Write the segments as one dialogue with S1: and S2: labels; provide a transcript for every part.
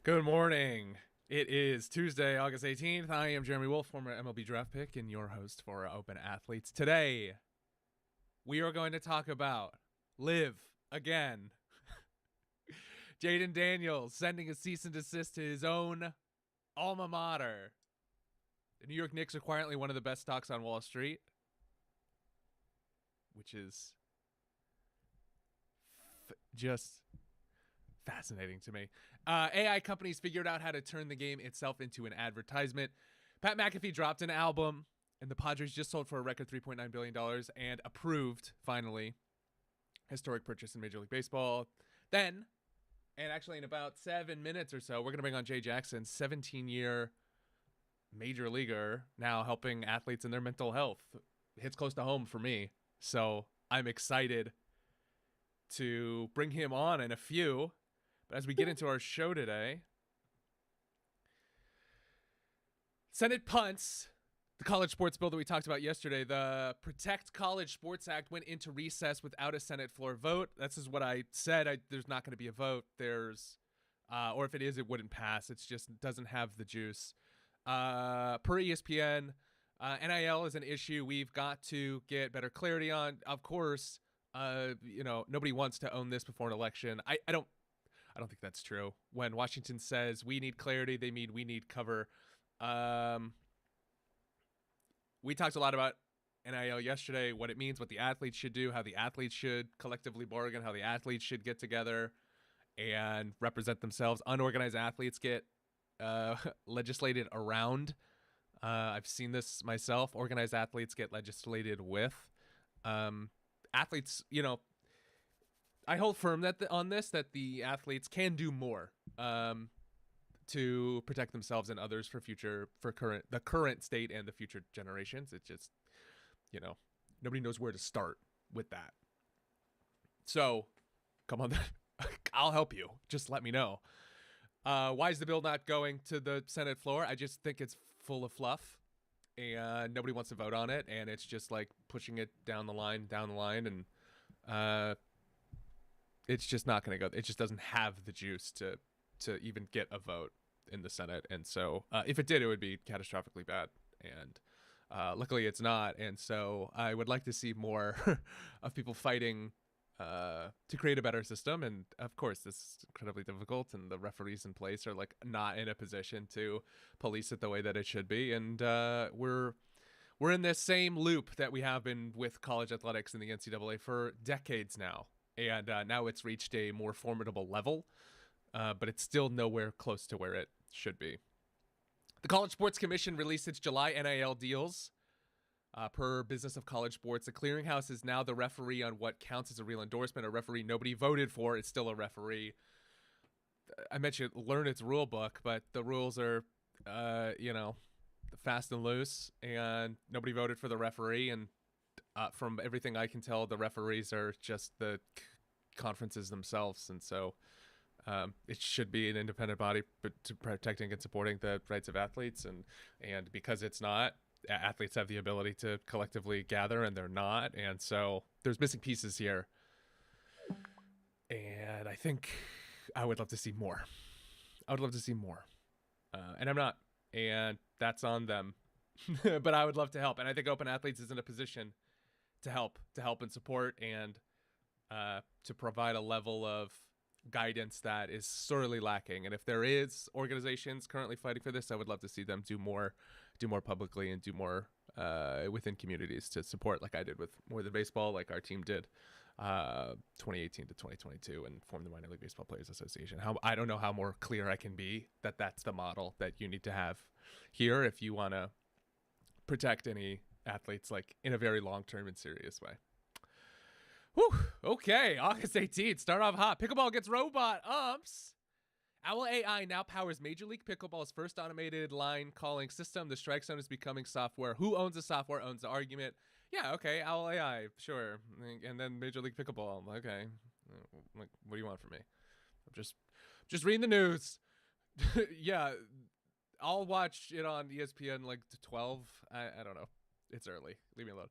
S1: Good morning. It is Tuesday, August 18th. I am Jeremy Wolf, former MLB draft pick, and your host for Open Athletes. Today, we are going to talk about LIV again. Jaden Daniels sending a cease and desist to his own alma mater. The New York Knicks are quietly one of the best stocks on Wall Street, which is just fascinating to me. AI companies figured out how to turn the game itself into an advertisement. Pat McAfee dropped an album, and the Padres just sold for a record $3.9 billion and approved, finally, historic purchase in Major League Baseball. Then, and actually in about 7 minutes or so, we're going to bring on Jay Jackson, 17-year major leaguer, now helping athletes in their mental health. Hits close to home for me, so I'm excited to bring him on in a few. But as we get into our show today, Senate punts the college sports bill that we talked about yesterday. The Protect College Sports Act went into recess without a Senate floor vote. This is what I said. There's not going to be a vote. Or if it is, it wouldn't pass. It just doesn't have the juice. Per ESPN, NIL is an issue we've got to get better clarity on. Of course, nobody wants to own this before an election. I don't think that's true. When Washington says we need clarity, they mean we need cover. We talked a lot about NIL yesterday, what it means, what the athletes should do, how the athletes should collectively bargain, how the athletes should get together and represent themselves. Unorganized athletes get legislated around. I've seen this myself. Organized athletes get legislated with. Athletes, I hold firm that that the athletes can do more to protect themselves and others for the current state and the future generations. It's just, nobody knows where to start with that. So, come on, I'll help you. Just let me know. Why is the bill not going to the Senate floor? I just think it's full of fluff, and nobody wants to vote on it, and it's just like pushing it down the line, and it's just not going to go. It just doesn't have the juice to even get a vote in the Senate. And so if it did, it would be catastrophically bad. And luckily it's not. And so I would like to see more of people fighting to create a better system. And of course, this is incredibly difficult. And the referees in place are not in a position to police it the way that it should be. And we're in this same loop that we have been with college athletics in the NCAA for decades now. And now it's reached a more formidable level, but it's still nowhere close to where it should be. The College Sports Commission released its July NIL deals. Per Business of College Sports, the clearinghouse is now the referee on what counts as a real endorsement. A referee nobody voted for is still a referee. I mentioned learn its rule book, but the rules are, fast and loose, and nobody voted for the referee. And from everything I can tell, the referees are just the conferences themselves. And so it should be an independent body to protecting and supporting the rights of athletes. And because it's not, athletes have the ability to collectively gather, and they're not. And so there's missing pieces here. And I think I would love to see more. And I'm not. And that's on them. But I would love to help. And I think Open Athletes is in a position to help and support, and to provide a level of guidance that is sorely lacking. And if there is organizations currently fighting for this, I would love to see them do more publicly and do more within communities to support, like I did with More Than Baseball, like our team did 2018 to 2022, and form the Minor League Baseball Players Association. I don't know how more clear I can be that that's the model that you need to have here if you want to protect any athletes in a very long-term and serious way. Whew. Okay, August 18th. Start off hot. Pickleball gets robot umps. Owl AI now powers Major League Pickleball's first automated line calling system. The strike zone is becoming software. Who owns the software owns the argument. Yeah, okay, Owl AI, sure. And then Major League Pickleball. Okay, what do you want from me? I'm just reading the news. Yeah, I'll watch it on ESPN to 12. I don't know. It's early. Leave me alone.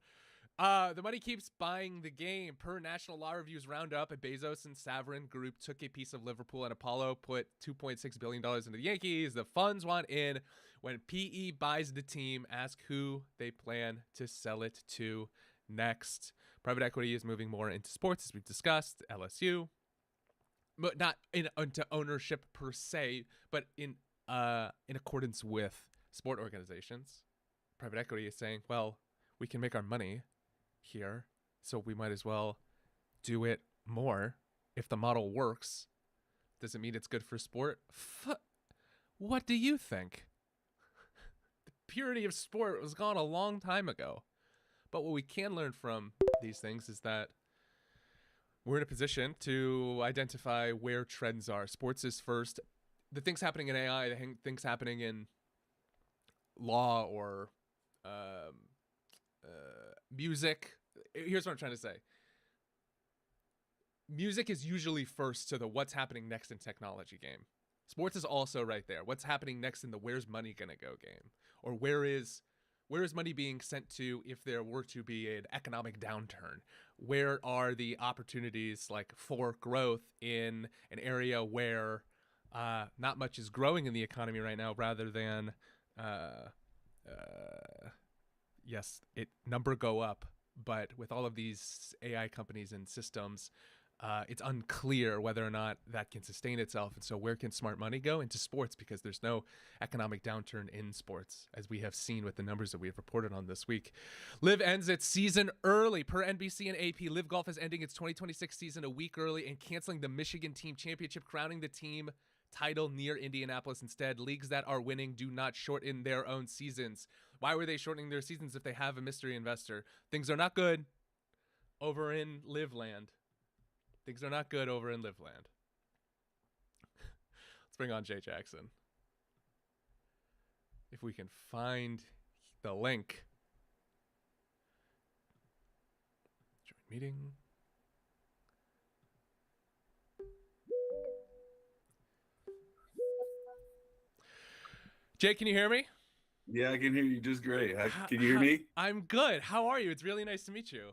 S1: The money keeps buying the game. Per National Law Review's roundup, a Bezos and Savrin group took a piece of Liverpool and Apollo, put $2.6 billion into the Yankees. The funds want in. When PE buys the team, ask who they plan to sell it to next. Private equity is moving more into sports, as we've discussed. LSU, but not into ownership per se, but in accordance with sport organizations. Private equity is saying, well, we can make our money here, so we might as well do it more. If the model works, does it mean it's good for sport? What do you think? The purity of sport was gone a long time ago. But what we can learn from these things is that we're in a position to identify where trends are. Sports is first. The things happening in AI, the things happening in law or music. Here's what I'm trying to say. Music is usually first to the what's happening next in technology game. Sports is also right there. What's happening next in the where's money gonna go game, or where is money being sent to if there were to be an economic downturn? Where are the opportunities like for growth in an area where not much is growing in the economy right now, rather than yes, it number go up, but with all of these AI companies and systems, it's unclear whether or not that can sustain itself. And so where can smart money go? Into sports, because there's no economic downturn in sports, as we have seen with the numbers that we have reported on this week. LIV ends its season early. Per NBC and AP, LIV Golf is ending its 2026 season a week early and canceling the Michigan Team Championship, crowning the team title near Indianapolis instead. Leagues that are winning do not shorten their own seasons. Why were they shortening their seasons if they have a mystery investor? Things are not good over in LIV land. Things are not good over in LIV land. Let's bring on Jay Jackson. If we can find the link. Join meeting. Jay, can you hear me?
S2: Yeah, I can hear you just great. Can you hear me?
S1: I'm good. How are you? It's really nice to meet you.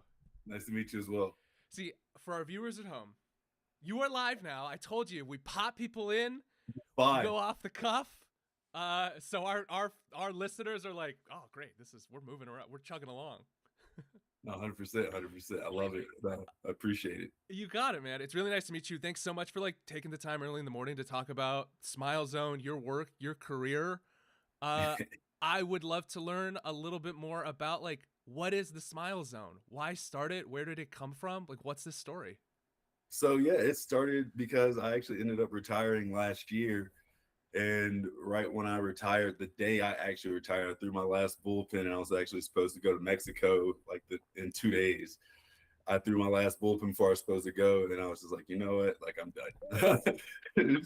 S2: Nice to meet you as well.
S1: See, for our viewers at home, you are live now. I told you, we pop people in,
S2: Fine.
S1: go off the cuff. So our listeners are like, oh, great. We're moving around. We're chugging along.
S2: No, 100%, 100%. I love it. No, I appreciate it.
S1: You got it, man. It's really nice to meet you. Thanks so much for like taking the time early in the morning to talk about Smile Zone, your work, your career. I would love to learn a little bit more about like, what is the Smile Zone? Why start it? Where did it come from? Like, what's the story?
S2: So yeah, it started because I actually ended up retiring last year. And right when I retired, the day I actually retired, I threw my last bullpen, and I was actually supposed to go to Mexico in 2 days. I threw my last bullpen before I was supposed to go, and I was just like, you know what? Like, I'm done.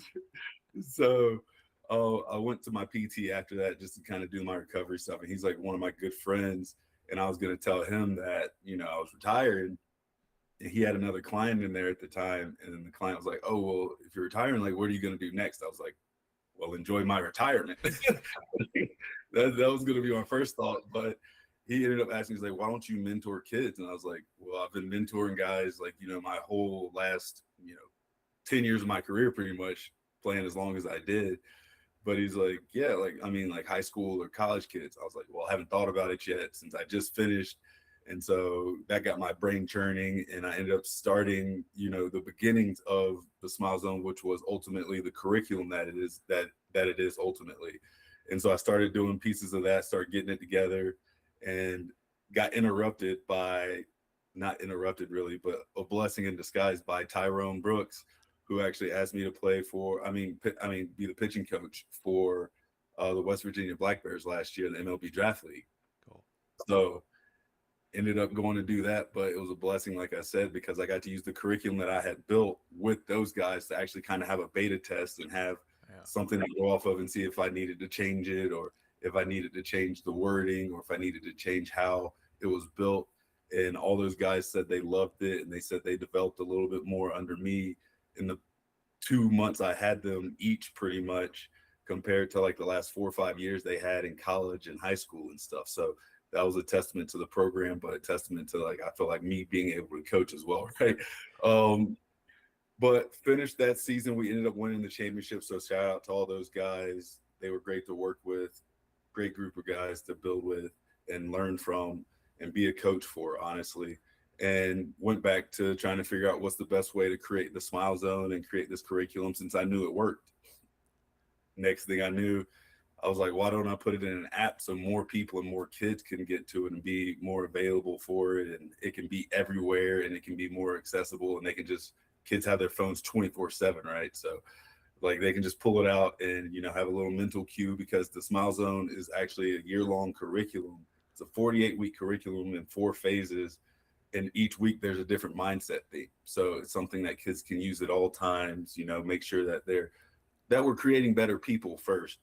S2: So I went to my PT after that just to kind of do my recovery stuff. And he's like one of my good friends. And I was going to tell him that, you know, I was retired. And he had another client in there at the time. And then the client was like, oh, well, if you're retiring, like, what are you going to do next? I was like, well, enjoy my retirement. that was going to be my first thought. But he ended up asking, he's like, why don't you mentor kids? And I was like, well, I've been mentoring guys like, you know, my whole last, 10 years of my career, pretty much playing as long as I did. But he's like, yeah, like, I mean, like high school or college kids. I was like, well, I haven't thought about it yet since I just finished. And so that got my brain churning. And I ended up starting, the beginnings of the Smile Zone, which was ultimately the curriculum that it is ultimately. And so I started doing pieces of that, started getting it together, and got not interrupted really, but a blessing in disguise by Tyrone Brooks, who actually asked me to play be the pitching coach for the West Virginia Black Bears last year in the MLB Draft League.
S1: Cool.
S2: So ended up going to do that, but it was a blessing, like I said, because I got to use the curriculum that I had built with those guys to actually kind of have a beta test and have something to go off of and see if I needed to change it, or if I needed to change the wording, or if I needed to change how it was built. And all those guys said they loved it, and they said they developed a little bit more under me in the 2 months I had them each, pretty much, compared to like the last 4 or 5 years they had in college and high school and stuff. So that was a testament to the program, but a testament to like I feel like me being able to coach as well, right? Um, but finished that season, we ended up winning the championship. So shout out to all those guys. They were great to work with, great group of guys to build with and learn from and be a coach for, honestly. And went back to trying to figure out what's the best way to create the Smile Zone and create this curriculum since I knew it worked. Next thing I knew, I was like, why don't I put it in an app so more people and more kids can get to it and be more available for it, and it can be everywhere and it can be more accessible, and they can just kids have their phones 24/7, right? So like they can just pull it out and have a little mental cue because the Smile Zone is actually a year-long curriculum. It's a 48-week curriculum in 4 phases, and each week there's a different mindset theme. So it's something that kids can use at all times. Make sure that we're creating better people first.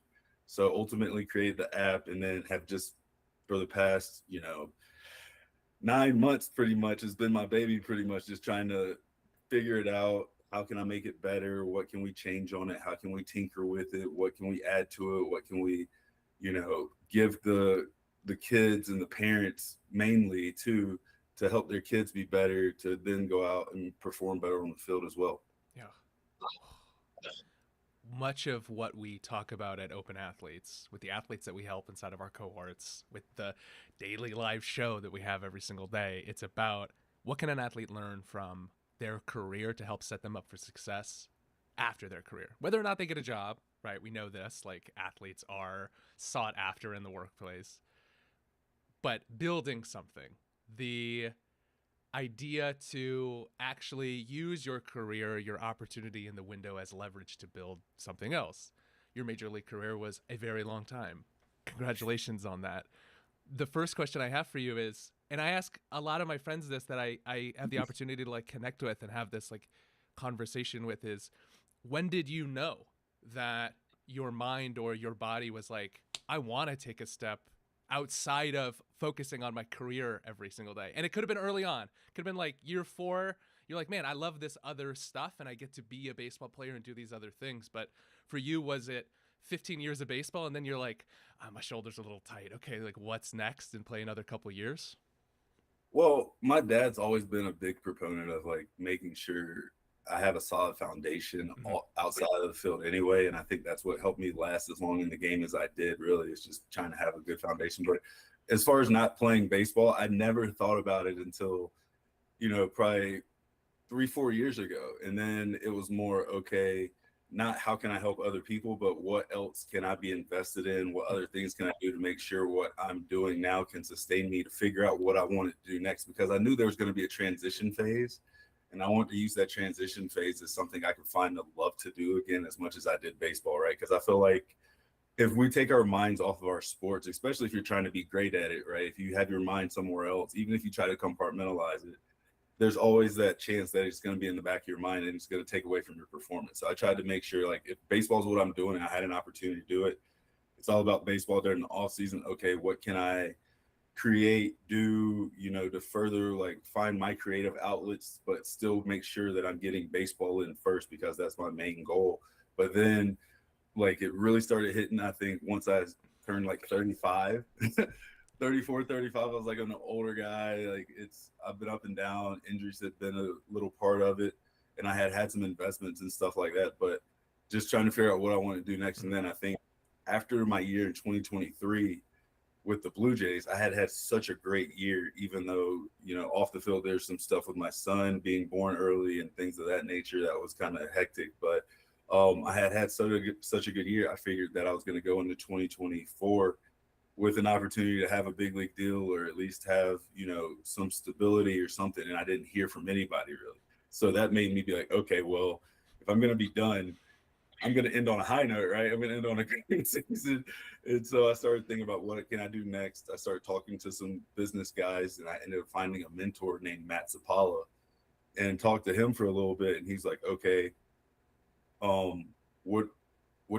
S2: So ultimately create the app and then have just for the past 9 months pretty much has been my baby, pretty much just trying to figure it out. How can I make it better? What can we change on it? How can we tinker with it? What can we add to it? What can we give the kids and the parents mainly to help their kids be better, to then go out and perform better on the field as well.
S1: Yeah. Much of what we talk about at Open Athletes, with the athletes that we help inside of our cohorts, with the daily live show that we have every single day, it's about what can an athlete learn from their career to help set them up for success after their career, whether or not they get a job, right? We know this, like athletes are sought after in the workplace, but building something, the idea to actually use your career, your opportunity in the window as leverage to build something else. Your major league career was a very long time. Congratulations on that. The first question I have for you is, and I ask a lot of my friends this that I have the opportunity to like connect with and have this like conversation with, is when did you know that your mind or your body was like, I want to take a step outside of focusing on my career every single day? And it could have been early on. Could have been like year 4. You're like, man, I love this other stuff and I get to be a baseball player and do these other things. But for you, was it 15 years of baseball and then you're like, my shoulder's a little tight. Okay, like what's next, and play another couple years?
S2: Well, my dad's always been a big proponent of like making sure I have a solid foundation
S1: Mm-hmm.
S2: outside of the field anyway. And I think that's what helped me last as long in the game as I did, really, is just trying to have a good foundation. But as far as not playing baseball, I never thought about it until, probably 3-4 years ago. And then it was more, okay, not how can I help other people, but what else can I be invested in? What other things can I do to make sure what I'm doing now can sustain me, to figure out what I wanted to do next? Because I knew there was going to be a transition phase. And I want to use that transition phase as something I could find the love to do again as much as I did baseball, right? Because I feel like if we take our minds off of our sports, especially if you're trying to be great at it, right? If you have your mind somewhere else, even if you try to compartmentalize it, there's always that chance that it's going to be in the back of your mind and it's going to take away from your performance. So I tried to make sure, like, if baseball is what I'm doing and I had an opportunity to do it, it's all about baseball during the off season. Okay, what can I create, do, to further like find my creative outlets, but still make sure that I'm getting baseball in first because that's my main goal. But then like it really started hitting, I think, once I turned like 35, 34, 35. I was like, I'm an older guy. Like I've been up and down. Injuries have been a little part of it. And I had some investments and stuff like that, but just trying to figure out what I want to do next. And then I think after my year in 2023, with the Blue Jays, I had such a great year, even though, off the field, there's some stuff with my son being born early and things of that nature that was kind of hectic. But I had such a good year. I figured that I was going to go into 2024 with an opportunity to have a big league deal, or at least have, some stability or something. And I didn't hear from anybody really. So that made me be like, okay, well, if I'm going to be done, I'm going to end on a high note, right? I'm going to end on a great season. And so I started thinking about what can I do next. I started talking to some business guys, and I ended up finding a mentor named Matt Zapala and talked to him for a little bit. And he's like, okay, what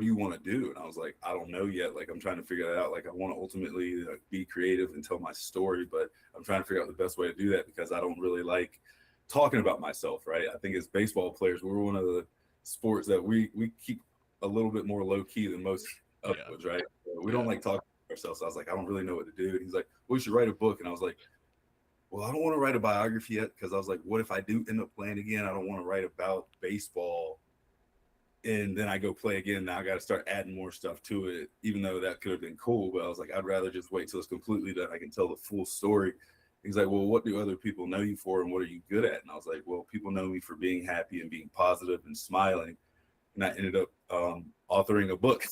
S2: do you want to do? And I was like, I don't know yet. Like, I'm trying to figure that out. Like, I want to ultimately be creative and tell my story, but I'm trying to figure out the best way to do that because I don't really like talking about myself, right? I think as baseball players, we're one of the sports that we keep a little bit more low key than most others, right? So we don't like talking about ourselves. So I was like, I don't really know what to do. And he's like, well, you should write a book. And I was like, well, I don't want to write a biography yet, because I was like, what if I do end up playing again? I don't want to write about baseball and then I go play again. Now I got to start adding more stuff to it, even though that could have been cool. But I was like, I'd rather just wait till it's completely done. I can tell the full story. He's like, well, what do other people know you for, and what are you good at? And I was like, well, people know me for being happy and being positive and smiling. And I ended up authoring a book.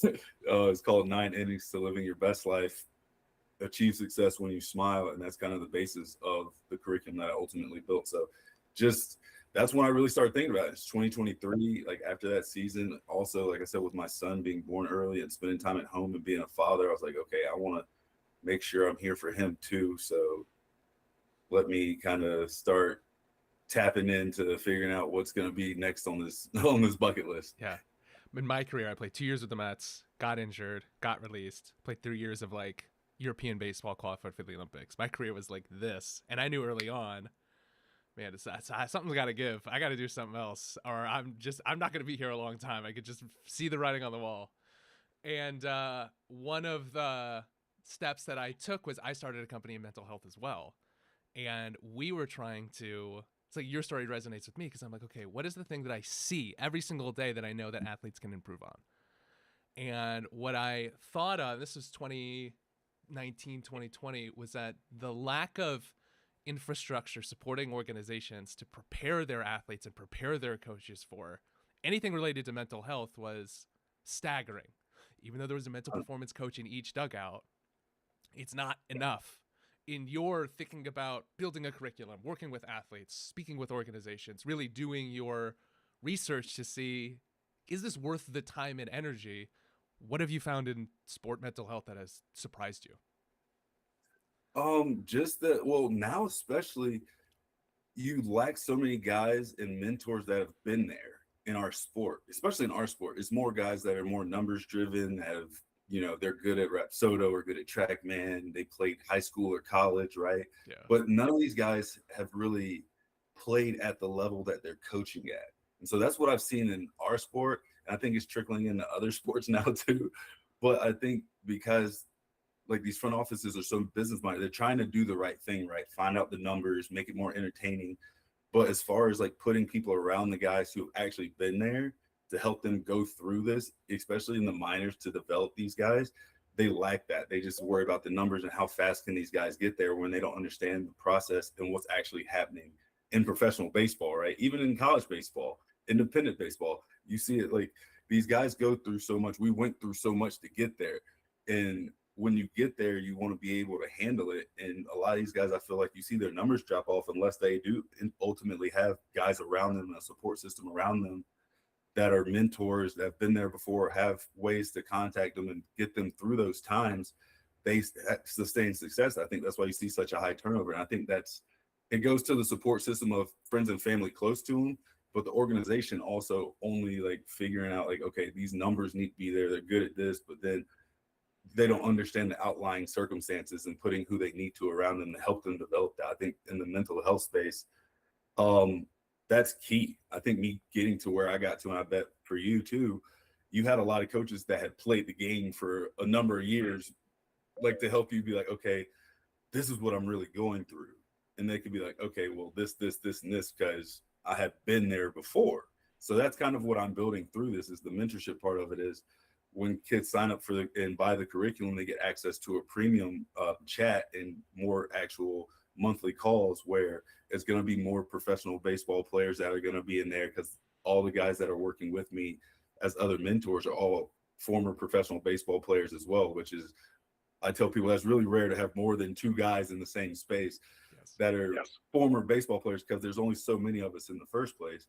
S2: It's called 9 Innings to Living Your Best Life. Achieve success when you smile. And that's kind of the basis of the curriculum that I ultimately built. So just that's when I really started thinking about it. It's 2023. Like after that season, also, like I said, with my son being born early and spending time at home and being a father, I was like, okay, I want to make sure I'm here for him too. So let me kind of start tapping into figuring out what's going to be next on this bucket list.
S1: Yeah. In my career, I played 2 years with the Mets, got injured, got released, played 3 years of like European baseball, qualified for the Olympics. My career was like this. And I knew early on, man, something's got to give. I got to do something else, or I'm not going to be here a long time. I could just see the writing on the wall. And one of the steps that I took was I started a company in mental health as well. And we were trying to, it's like your story resonates with me because I'm like, okay, what is the thing that I see every single day that I know that athletes can improve on? And what I thought of, this was 2019, 2020, was that the lack of infrastructure supporting organizations to prepare their athletes and prepare their coaches for anything related to mental health was staggering. Even though there was a mental performance coach in each dugout, it's not enough. In your thinking about building a curriculum, working with athletes, speaking with organizations, really doing your research to see, is this worth the time and energy? What have you found in sport mental health that has surprised you?
S2: Just that, well, now especially, you lack so many guys and mentors that have been there in our sport, especially in our sport. It's more guys that are more numbers driven, that have, they're good at Rapsodo or good at TrackMan. They played high school or college, right?
S1: Yeah.
S2: But none of these guys have really played at the level that they're coaching at. And so that's what I've seen in our sport. And I think it's trickling into other sports now too. But I think because like these front offices are so business minded, they're trying to do the right thing, right? Find out the numbers, make it more entertaining. But as far as like putting people around the guys who have actually been there to help them go through this, especially in the minors, to develop these guys, they lack that. They just worry about the numbers and how fast can these guys get there when they don't understand the process and what's actually happening in professional baseball, right? Even in college baseball, independent baseball, you see it, like these guys go through so much. We went through so much to get there. And when you get there, you want to be able to handle it. And a lot of these guys, I feel like you see their numbers drop off unless they do ultimately have guys around them, a support system around them that are mentors that have been there before, have ways to contact them and get them through those times. They sustain success. I think that's why you see such a high turnover. And I think it goes to the support system of friends and family close to them, but the organization also only like figuring out like, okay, these numbers need to be there. They're good at this, but then they don't understand the outlying circumstances and putting who they need to around them to help them develop that. I think in the mental health space, that's key. I think me getting to where I got to, and I bet for you too, you had a lot of coaches that had played the game for a number of years, like to help you be like, okay, this is what I'm really going through. And they could be like, okay, well, this, and this, because I have been there before. So that's kind of what I'm building through this, is the mentorship part of it. Is when kids sign up for and buy the curriculum, they get access to a premium chat and more actual monthly calls where it's going to be more professional baseball players that are going to be in there, because all the guys that are working with me as other mentors are all former professional baseball players as well, which is, I tell people that's really rare to have more than 2 guys in the same space that are former baseball players, because there's only so many of us in the first place.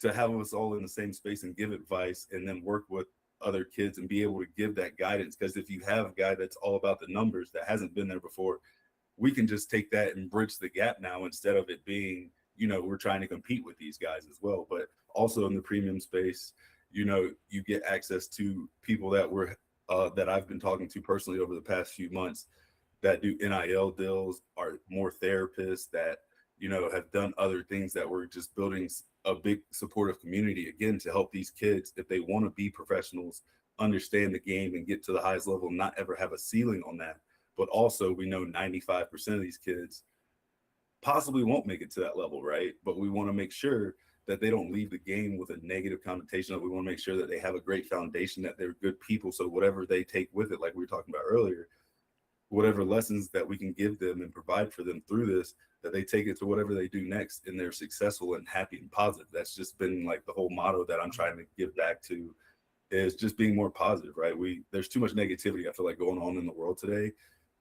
S2: To have us all in the same space and give advice and then work with other kids and be able to give that guidance. Because if you have a guy that's all about the numbers that hasn't been there before, we can just take that and bridge the gap now, instead of it being, we're trying to compete with these guys as well. But also in the premium space, you get access to people that I've been talking to personally over the past few months that do NIL deals, are more therapists that, have done other things, that we're just building a big supportive community again to help these kids, if they want to be professionals, understand the game and get to the highest level and not ever have a ceiling on that. But also, we know 95% of these kids possibly won't make it to that level, right? But we want to make sure that they don't leave the game with a negative connotation. We want to make sure that they have a great foundation, that they're good people. So whatever they take with it, like we were talking about earlier, whatever lessons that we can give them and provide for them through this, that they take it to whatever they do next and they're successful and happy and positive. That's just been like the whole motto that I'm trying to give back to, is just being more positive, right? There's too much negativity, I feel like, going on in the world today,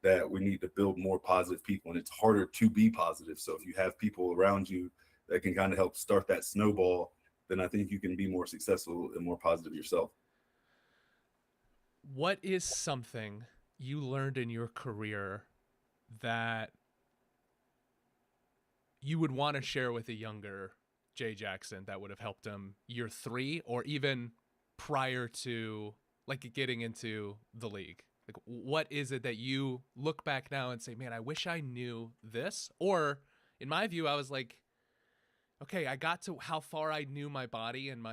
S2: that we need to build more positive people, and it's harder to be positive. So if you have people around you that can kind of help start that snowball, then I think you can be more successful and more positive yourself.
S1: What is something you learned in your career that you would want to share with a younger Jay Jackson that would have helped him year 3 or even prior to like getting into the league? Like, what is it that you look back now and say, man, I wish I knew this? Or in my view, I was like, okay, I got to how far I knew my body and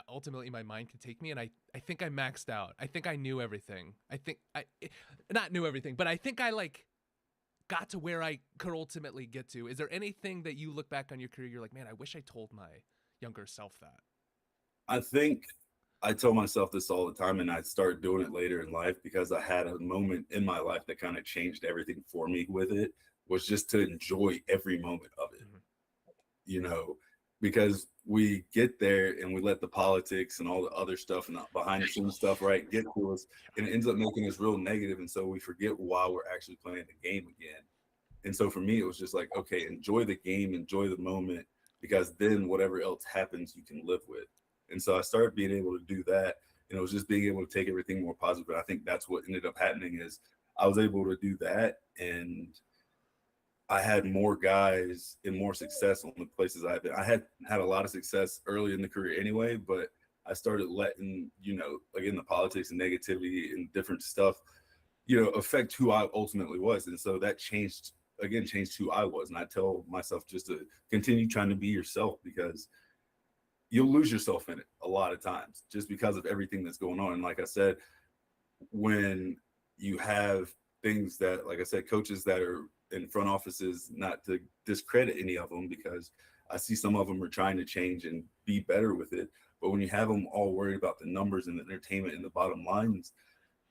S1: ultimately my mind could take me. And I think I maxed out. I think I knew everything. I think I not knew everything, but I think I like got to where I could ultimately get to. Is there anything that you look back on your career, you're like, man, I wish I told my younger self that?
S2: I think I tell myself this all the time, and I started doing it later in life because I had a moment in my life that kind of changed everything for me with it, was just to enjoy every moment of it. Mm-hmm. Because we get there and we let the politics and all the other stuff and the behind the scenes stuff, right, get to us, and it ends up making us real negative. And so we forget why we're actually playing the game again. And so for me, it was just like, okay, enjoy the game, enjoy the moment, because then whatever else happens, you can live with. And so I started being able to do that. And it was just being able to take everything more positive. And I think that's what ended up happening, is I was able to do that. And I had more guys and more success on the places I've been. I had a lot of success early in the career anyway, but I started letting, again, the politics and negativity and different stuff, affect who I ultimately was. And so that changed who I was. And I tell myself just to continue trying to be yourself, because you'll lose yourself in it a lot of times just because of everything that's going on. And like I said, when you have things that, like I said, coaches that are in front offices, not to discredit any of them, because I see some of them are trying to change and be better with it. But when you have them all worried about the numbers and the entertainment and the bottom lines,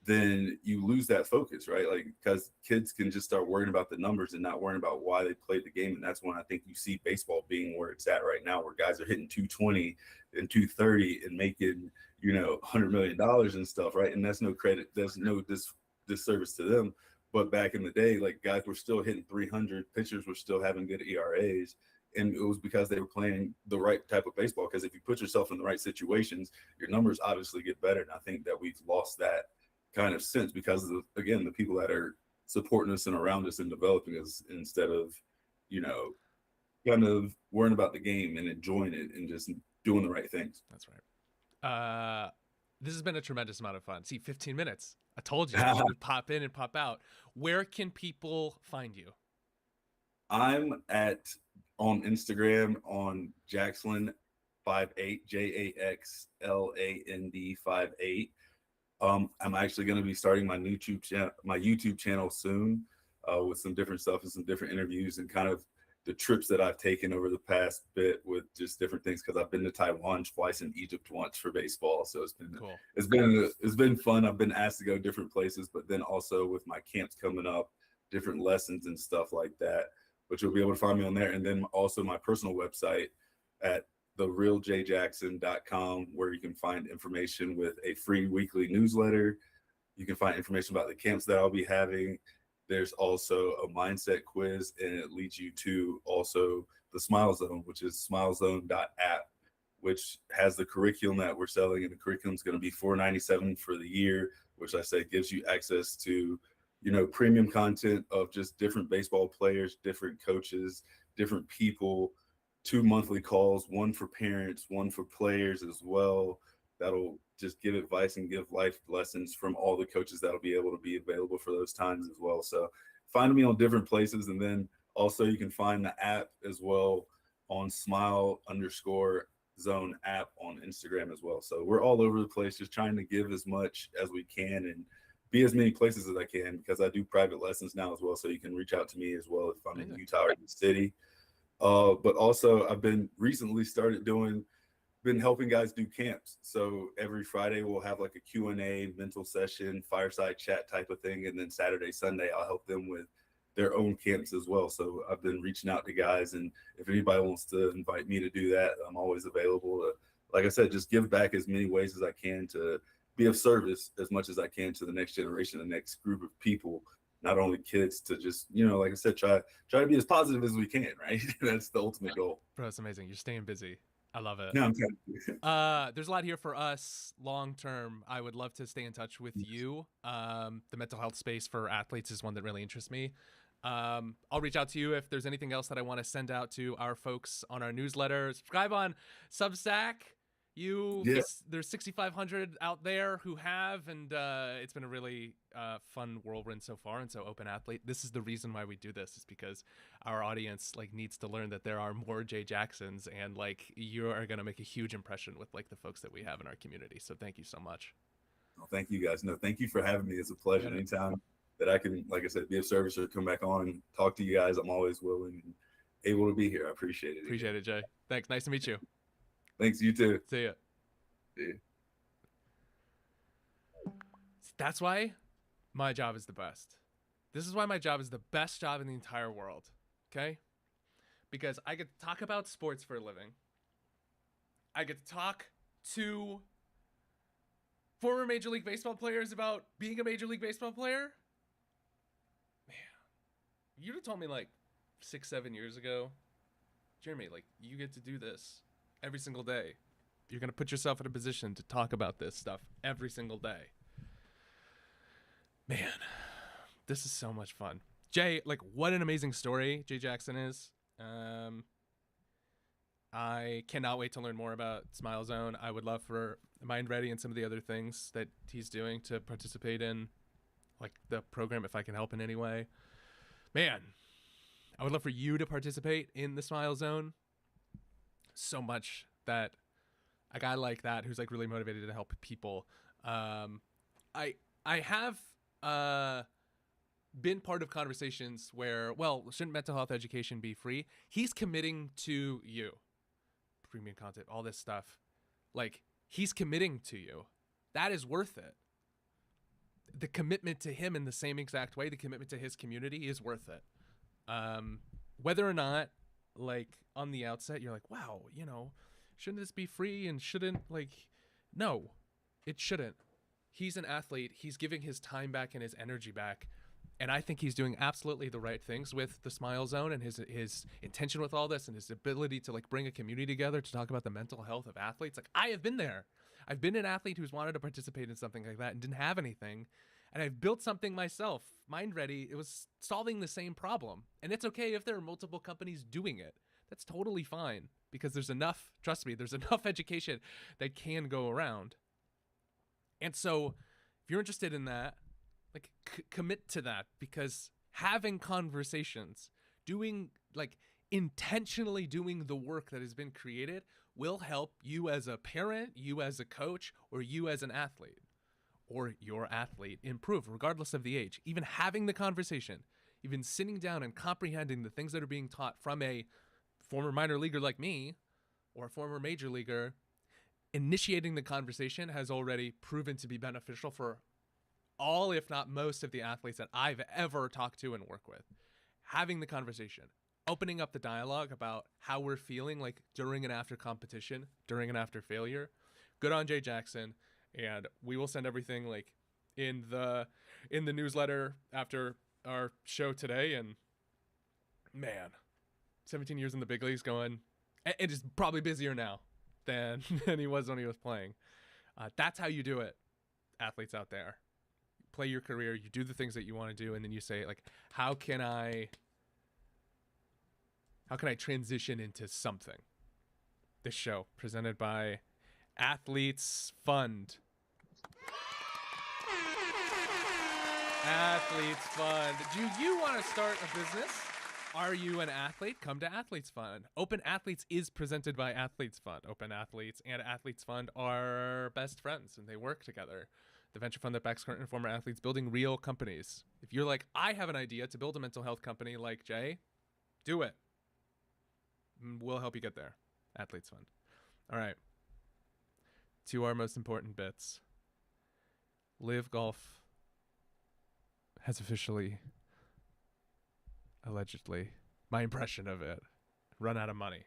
S2: then you lose that focus, right? Like, because kids can just start worrying about the numbers and not worrying about why they played the game. And that's when I think you see baseball being where it's at right now, where guys are hitting 220 and 230 and making, $100 million and stuff, right? And that's no credit. There's no disservice to them. But back in the day, like, guys were still hitting 300, pitchers were still having good ERAs. And it was because they were playing the right type of baseball. Because if you put yourself in the right situations, your numbers obviously get better. And I think that we've lost that kind of sense because of, again, the people that are supporting us and around us and developing us, instead of, kind of worrying about the game and enjoying it and just doing the right things.
S1: That's right. This has been a tremendous amount of fun. See, 15 minutes. I told you we would pop in and pop out. Where can people find you?
S2: I'm on Instagram on Jaxland58, JAXLAND58. I'm actually going to be starting my YouTube channel soon, with some different stuff and some different interviews and kind of the trips that I've taken over the past bit with just different things, because I've been to Taiwan twice and Egypt once for baseball. So it's been cool. It's been fun. I've been asked to go different places, but then also with my camps coming up, different lessons and stuff like that, which you'll be able to find me on there. And then also my personal website at therealjjackson.com, where you can find information with a free weekly newsletter. You can find information about the camps that I'll be having. There's also a mindset quiz, and it leads you to also the Smile Zone, which is smilezone.app, which has the curriculum that we're selling. And the curriculum is going to be $497 for the year, which I say gives you access to, premium content of just different baseball players, different coaches, different people, 2 monthly calls, one for parents, one for players as well. That'll just give advice and give life lessons from all the coaches that'll be able to be available for those times as well. So find me on different places. And then also you can find the app as well on smile_zone Zone app on Instagram as well. So we're all over the place, just trying to give as much as we can and be as many places as I can, because I do private lessons now as well. So you can reach out to me as well if I'm in Utah or in the city. But also I've been recently been helping guys do camps. So every Friday we'll have like a Q&A, mental session, fireside chat type of thing. And then Saturday, Sunday, I'll help them with their own camps as well. So I've been reaching out to guys, and if anybody wants to invite me to do that, I'm always available to, like I said, just give back as many ways as I can to be of service as much as I can to the next generation, the next group of people, not only kids, to just, like I said, try to be as positive as we can, right? That's the ultimate goal.
S1: Bro, it's amazing. You're staying busy. I love it.
S2: No, I'm kind
S1: there's a lot here for us long term. I would love to stay in touch with you. The mental health space for athletes is one that really interests me. I'll reach out to you if there's anything else that I want to send out to our folks on our newsletter. Subscribe on Substack. There's 6,500 out there who have, and it's been a really fun whirlwind so far. And so Open Athlete, this is the reason why we do this, is because our audience needs to learn that there are more Jay Jacksons, and you are going to make a huge impression with the folks that we have in our community. So thank you so much.
S2: Well, thank you guys. No, thank you for having me. It's a pleasure. Anytime that I can, like I said, be of service or come back on and talk to you guys, I'm always willing and able to be here. I appreciate it.
S1: Appreciate it, Jay. Thanks. Nice to meet you.
S2: Thanks, you too.
S1: See ya.
S2: Yeah.
S1: That's why my job is the best. This is why my job is the best job in the entire world. Okay? Because I get to talk about sports for a living. I get to talk to former Major League Baseball players about being a Major League Baseball player. Man, you'd have told me 6-7 years ago, Jeremy, you get to do this every single day. You're going to put yourself in a position to talk about this stuff every single day. Man, this is so much fun. Jay, what an amazing story Jay Jackson is. I cannot wait to learn more about Smile Zone. I would love for Mind Ready and some of the other things that he's doing to participate in the program, if I can help in any way. Man, I would love for you to participate in the Smile Zone so much, that a guy like that who's really motivated to help people. I have been part of conversations where, shouldn't mental health education be free? He's committing to you. Premium content, all this stuff. He's committing to you. That is worth it. The commitment to him in the same exact way, the commitment to his community is worth it. Whether or not, on the outset, you're wow, shouldn't this be free, and shouldn't, no, it shouldn't. He's an athlete. He's giving his time back and his energy back. And I think he's doing absolutely the right things with the Smile Zone and his intention with all this, and his ability to bring a community together to talk about the mental health of athletes. I have been there. I've been an athlete who's wanted to participate in something like that and didn't have anything. And I've built something myself, Mind Ready. It was solving the same problem. And it's okay if there are multiple companies doing it. That's totally fine, because there's enough, trust me, there's enough education that can go around. And so if you're interested in that, commit to that, because having conversations, doing intentionally doing the work that has been created will help you as a parent, you as a coach, or you as an athlete, or your athlete improve regardless of the age. Even having the conversation, even sitting down and comprehending the things that are being taught from a former minor leaguer like me or a former major leaguer, initiating the conversation has already proven to be beneficial for all, if not most, of the athletes that I've ever talked to and work with. Having the conversation, opening up the dialogue about how we're feeling during and after competition, during and after failure. Good on Jay Jackson. And we will send everything in the newsletter after our show today. And man, 17 years in the big leagues going, and is probably busier now than he was when he was playing. That's how you do it, athletes out there. Play your career, you do the things that you want to do, and then you say how can I transition into something? This show presented by Athletes Fund. Athletes Fund. Do you want to start a business? Are you an athlete? Come to Athletes Fund. Open Athletes is presented by Athletes Fund. Open Athletes and Athletes Fund are best friends, and they work together. The venture fund that backs current and former athletes building real companies. If you're like, I have an idea to build a mental health company like Jay, do it. We'll help you get there. Athletes Fund. All right. To our most important bits. LIV Golf has officially, allegedly, my impression of it, run out of money.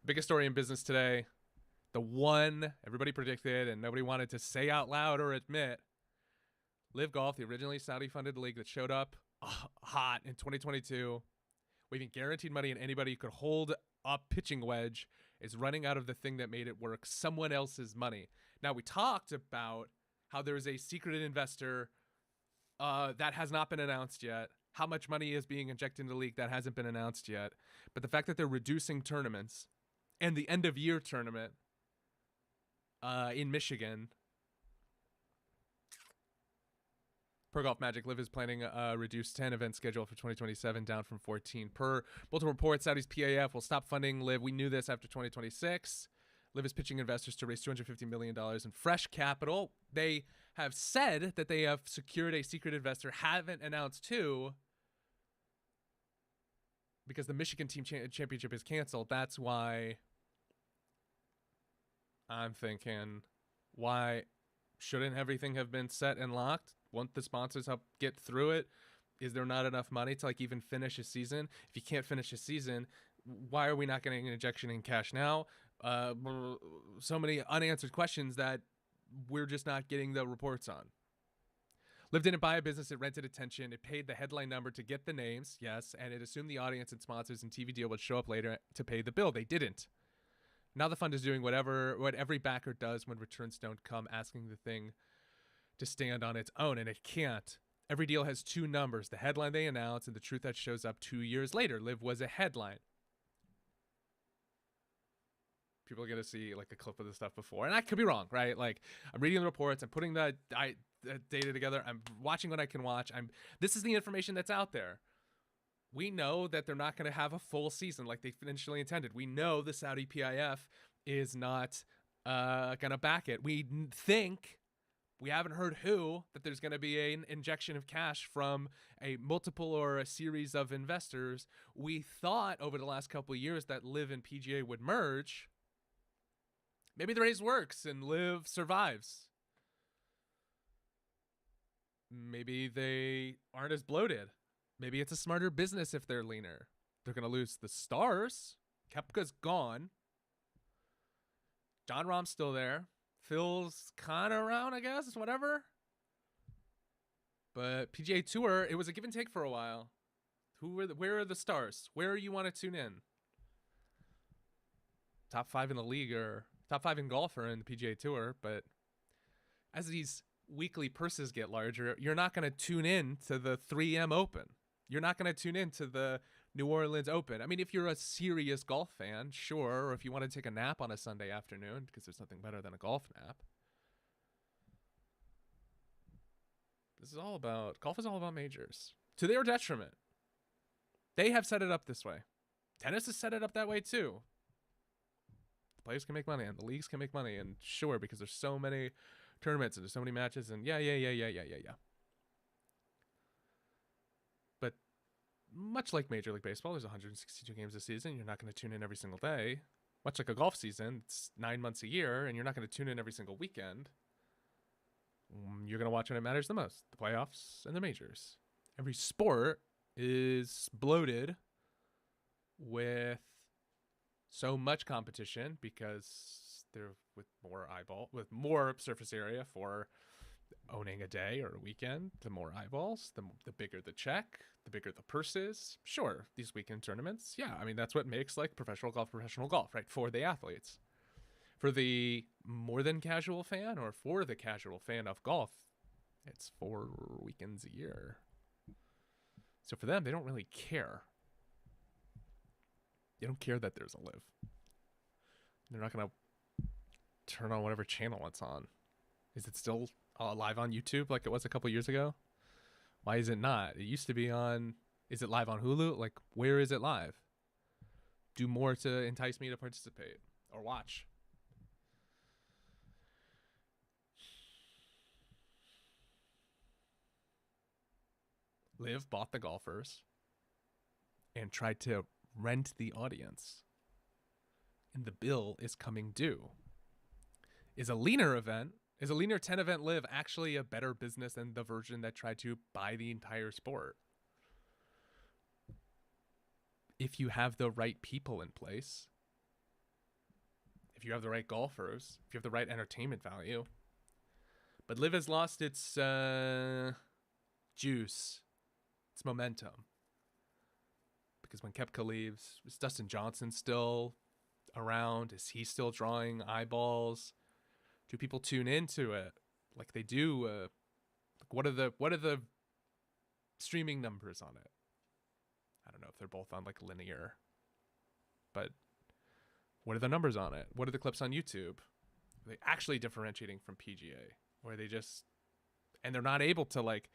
S1: Biggest story in business today, the one everybody predicted and nobody wanted to say out loud or admit. LIV Golf, the originally Saudi-funded league that showed up hot in 2022, waving guaranteed money and anybody who could hold a pitching wedge, is running out of the thing that made it work, someone else's money. Now, we talked about how there is a secret investor that has not been announced yet, how much money is being injected into the league that hasn't been announced yet. But the fact that they're reducing tournaments and the end-of-year tournament in Michigan, per Golf Magic, LIV is planning a reduced 10 event schedule for 2027, down from 14. Per multiple reports, Saudi's PAF will stop funding LIV. We knew this after 2026. LIV is pitching investors to raise $250 million in fresh capital. They have said that they have secured a secret investor, haven't announced who, because the Michigan team championship is canceled. That's why I'm thinking, why shouldn't everything have been set and locked? Won't the sponsors help get through it? Is there not enough money to like even finish a season? If you can't finish a season, why are we not getting an injection in cash now? So many unanswered questions that we're just not getting the reports on. LIV didn't buy a business, it rented attention, it paid the headline number to get the names, yes, and it assumed the audience and sponsors and TV deal would show up later to pay the bill. They didn't. Now the fund is doing what every backer does when returns don't come, asking the thing to stand on its own, and it can't. Every deal has two numbers, the headline they announce and the truth that shows up 2 years later. LIV was a headline. People are going to see like a clip of the stuff before, and I could be wrong, right? Like, I'm reading the reports, I'm putting the data together, I'm watching what I can watch. This is the information that's out there. We know that they're not going to have a full season like they initially intended. We know the Saudi PIF is not going to back it. We think, we haven't heard who, that there's going to be an injection of cash from a multiple or a series of investors. We thought over the last couple of years that LIV and PGA would merge. Maybe the race works and LIV survives. Maybe they aren't as bloated. Maybe it's a smarter business if they're leaner. They're going to lose the stars. Koepka's gone. Jon Rahm's still there. Phil's kind of around, I guess. Whatever. But PGA Tour, it was a give and take for a while. Where are the stars? Where you want to tune in? Top 5 in the league or top 5 in golf or in the PGA Tour. But as these weekly purses get larger, you're not going to tune in to the 3M Open. You're not going to tune in to the New Orleans Open. I mean, if you're a serious golf fan, sure. Or if you want to take a nap on a Sunday afternoon, because there's nothing better than a golf nap. Golf is all about majors. To their detriment. They have set it up this way. Tennis has set it up that way too. The players can make money and the leagues can make money. And sure, because there's so many tournaments and there's so many matches and yeah. But much like Major League Baseball, there's 162 games a season. You're not going to tune in every single day. Much like a golf season, it's 9 months a year, and you're not going to tune in every single weekend. You're going to watch when it matters the most, the playoffs and the majors. Every sport is bloated with so much competition because they're with more surface area for owning a day or a weekend. The more eyeballs, the bigger the check, the bigger the purses. Sure, these weekend tournaments, yeah, I mean, that's what makes like professional golf, right? For the athletes. For the more than casual fan or for the casual fan of golf, it's 4 weekends a year. So for them, they don't really care. They don't care that there's a LIV. They're not going to turn on whatever channel it's on. Is it still live on YouTube like it was a couple years ago? Why is it not? It used to be on Is it live on Hulu? Like, where is it live? Do more to entice me to participate or watch. LIV bought the golfers and tried to rent the audience. And the bill is coming due. Is a leaner 10 event LIV actually a better business than the version that tried to buy the entire sport? If you have the right people in place, if you have the right golfers, if you have the right entertainment value. But LIV has lost its juice, its momentum. Because when Koepka leaves, is Dustin Johnson still around? Is he still drawing eyeballs? Do people tune into it like they do? Like what are the streaming numbers on it? I don't know if they're both on like linear, but what are the numbers on it? What are the clips on YouTube? Are they actually differentiating from PGA? Or are they just, and they're not able to like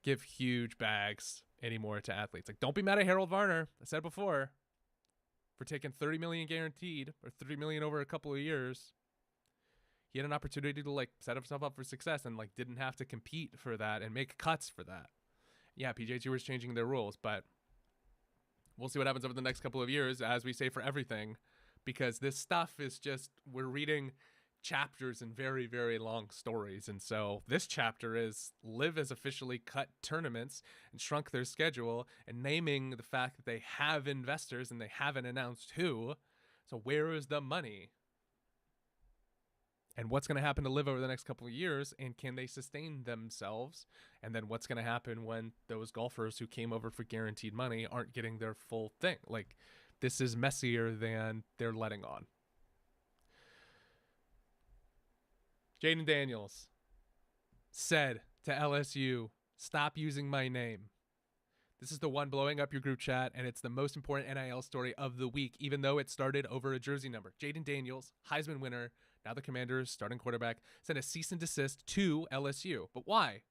S1: give huge bags anymore to athletes? Like, don't be mad at Harold Varner. I said before, for taking 30 million guaranteed or 30 million over a couple of years. He had an opportunity to like set himself up for success and like didn't have to compete for that and make cuts for that. Yeah, PGA Tour is changing their rules, but we'll see what happens over the next couple of years, as we say for everything, because this stuff is just, we're reading chapters in very, very long stories. And so this chapter is LIV has officially cut tournaments and shrunk their schedule and naming the fact that they have investors and they haven't announced who. So where is the money? And what's going to happen to LIV over the next couple of years, and can they sustain themselves? And then what's going to happen when those golfers who came over for guaranteed money aren't getting their full thing? Like, this is messier than they're letting on. Jaden Daniels said to LSU, "Stop using my name." This is the one blowing up your group chat, and it's the most important NIL story of the week, even though it started over a jersey number. Jaden Daniels, Heisman winner, now the Commanders' starting quarterback, sent a cease and desist to LSU. But why?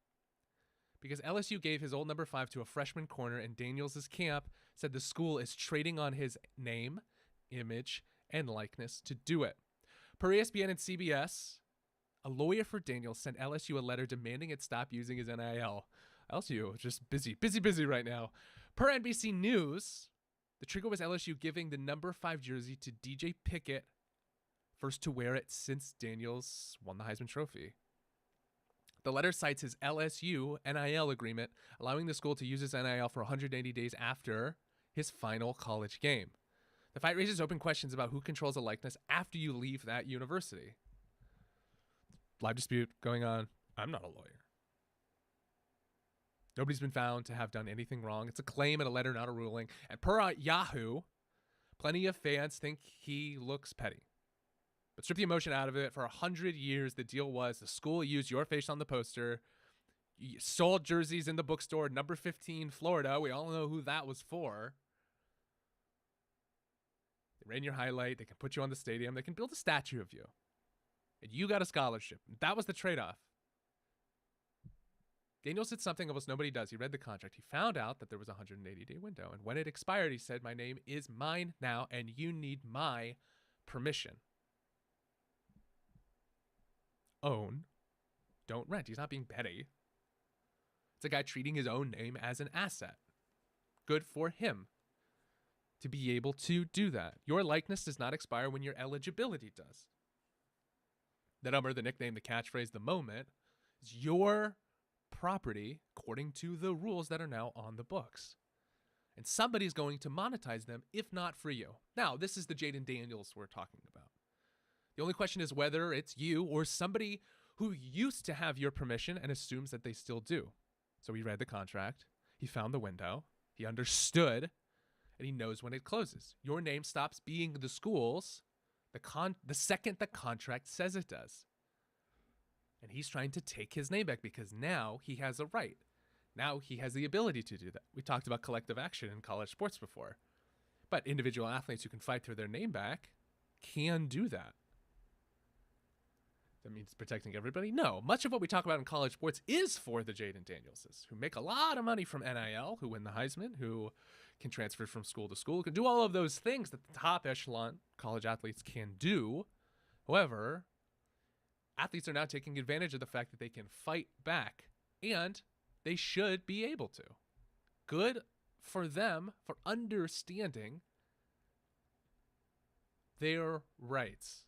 S1: Because LSU gave his old number 5 to a freshman corner, and Daniels' camp said the school is trading on his name, image, and likeness to do it. Per ESPN and CBS, a lawyer for Daniels sent LSU a letter demanding it stop using his NIL. LSU just busy right now. Per NBC News, the trigger was LSU giving the number 5 jersey to DJ Pickett, first to wear it since Daniels won the Heisman Trophy. The letter cites his LSU NIL agreement, allowing the school to use his NIL for 180 days after his final college game. The fight raises open questions about who controls a likeness after you leave that university. Live dispute going on. I'm not a lawyer. Nobody's been found to have done anything wrong. It's a claim and a letter, not a ruling. And per Yahoo, plenty of fans think he looks petty. But strip the emotion out of it. For 100 years, the deal was the school used your face on the poster. You sold jerseys in the bookstore, number 15, Florida. We all know who that was for. They ran your highlight. They can put you on the stadium. They can build a statue of you. And you got a scholarship. That was the trade-off. Daniels did something almost nobody does. He read the contract. He found out that there was a 180-day window. And when it expired, he said, "My name is mine now, and you need my permission." Own, don't rent. He's not being petty. It's a guy treating his own name as an asset. Good for him to be able to do that. Your likeness does not expire when your eligibility does. The number, the nickname, the catchphrase, the moment is your property according to the rules that are now on the books. And somebody's going to monetize them, if not for you. Now, this is the Jaden Daniels we're talking about. The only question is whether it's you or somebody who used to have your permission and assumes that they still do. So he read the contract, he found the window, he understood, and he knows when it closes. Your name stops being the school's the second the contract says it does. And he's trying to take his name back because now he has a right. Now he has the ability to do that. We talked about collective action in college sports before. But individual athletes who can fight for their name back can do that. That means protecting everybody? No. Much of what we talk about in college sports is for the Jaden Danielses, who make a lot of money from NIL, who win the Heisman, who can transfer from school to school, can do all of those things that the top echelon college athletes can do. However, athletes are now taking advantage of the fact that they can fight back, and they should be able to. Good for them for understanding their rights,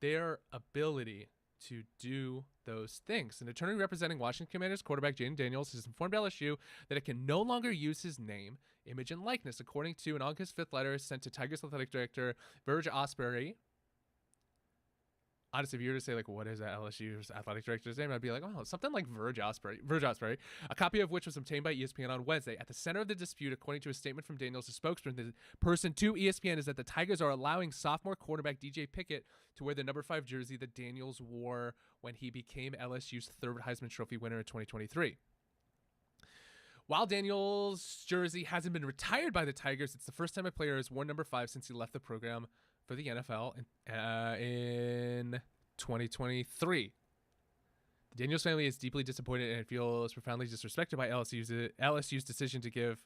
S1: their ability to do those things. An attorney representing Washington Commanders quarterback Jaden Daniels has informed LSU that it can no longer use his name, image, and likeness, according to an August 5th letter sent to Tigers athletic director Verge Osprey. Honestly, if you were to say, like, what is that LSU's athletic director's name, I'd be like, oh, something like Verge Osprey, a copy of which was obtained by ESPN on Wednesday. At the center of the dispute, according to a statement from Daniels, the spokesperson to ESPN, is that the Tigers are allowing sophomore quarterback DJ Pickett to wear the number 5 jersey that Daniels wore when he became LSU's third Heisman Trophy winner in 2023. While Daniels' jersey hasn't been retired by the Tigers, it's the first time a player has worn number 5 since he left the program for the NFL in 2023. The Daniels family is deeply disappointed and feels profoundly disrespected by LSU's decision to give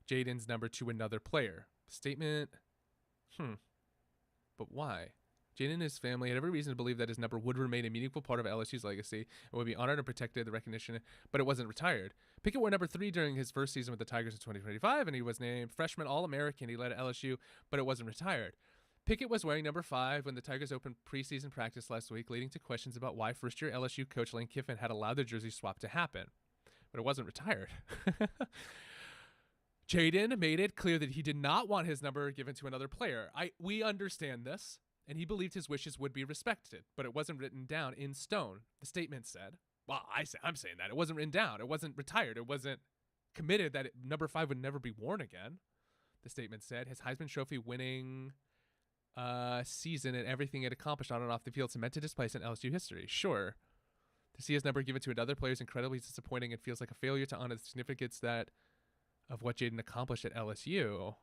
S1: Jaden's number to another player. Statement, but why? Jaden and his family had every reason to believe that his number would remain a meaningful part of LSU's legacy and would be honored and protected the recognition, but it wasn't retired. Pickett wore number 3 during his first season with the Tigers in 2025, and he was named freshman All-American. He led at LSU, but it wasn't retired. Pickett was wearing number 5 when the Tigers opened preseason practice last week, leading to questions about why first-year LSU coach Lane Kiffin had allowed the jersey swap to happen. But it wasn't retired. Jaden made it clear that he did not want his number given to another player. We understand this, and he believed his wishes would be respected, but it wasn't written down in stone. The statement said, well, I'm saying that. It wasn't written down. It wasn't retired. It wasn't committed that number 5 would never be worn again. The statement said his Heisman Trophy winning season and everything it accomplished on and off the field cemented his place in LSU history. Sure, to see his number given to another player is incredibly disappointing and feels like a failure to honor the significance of what Jaden accomplished at LSU.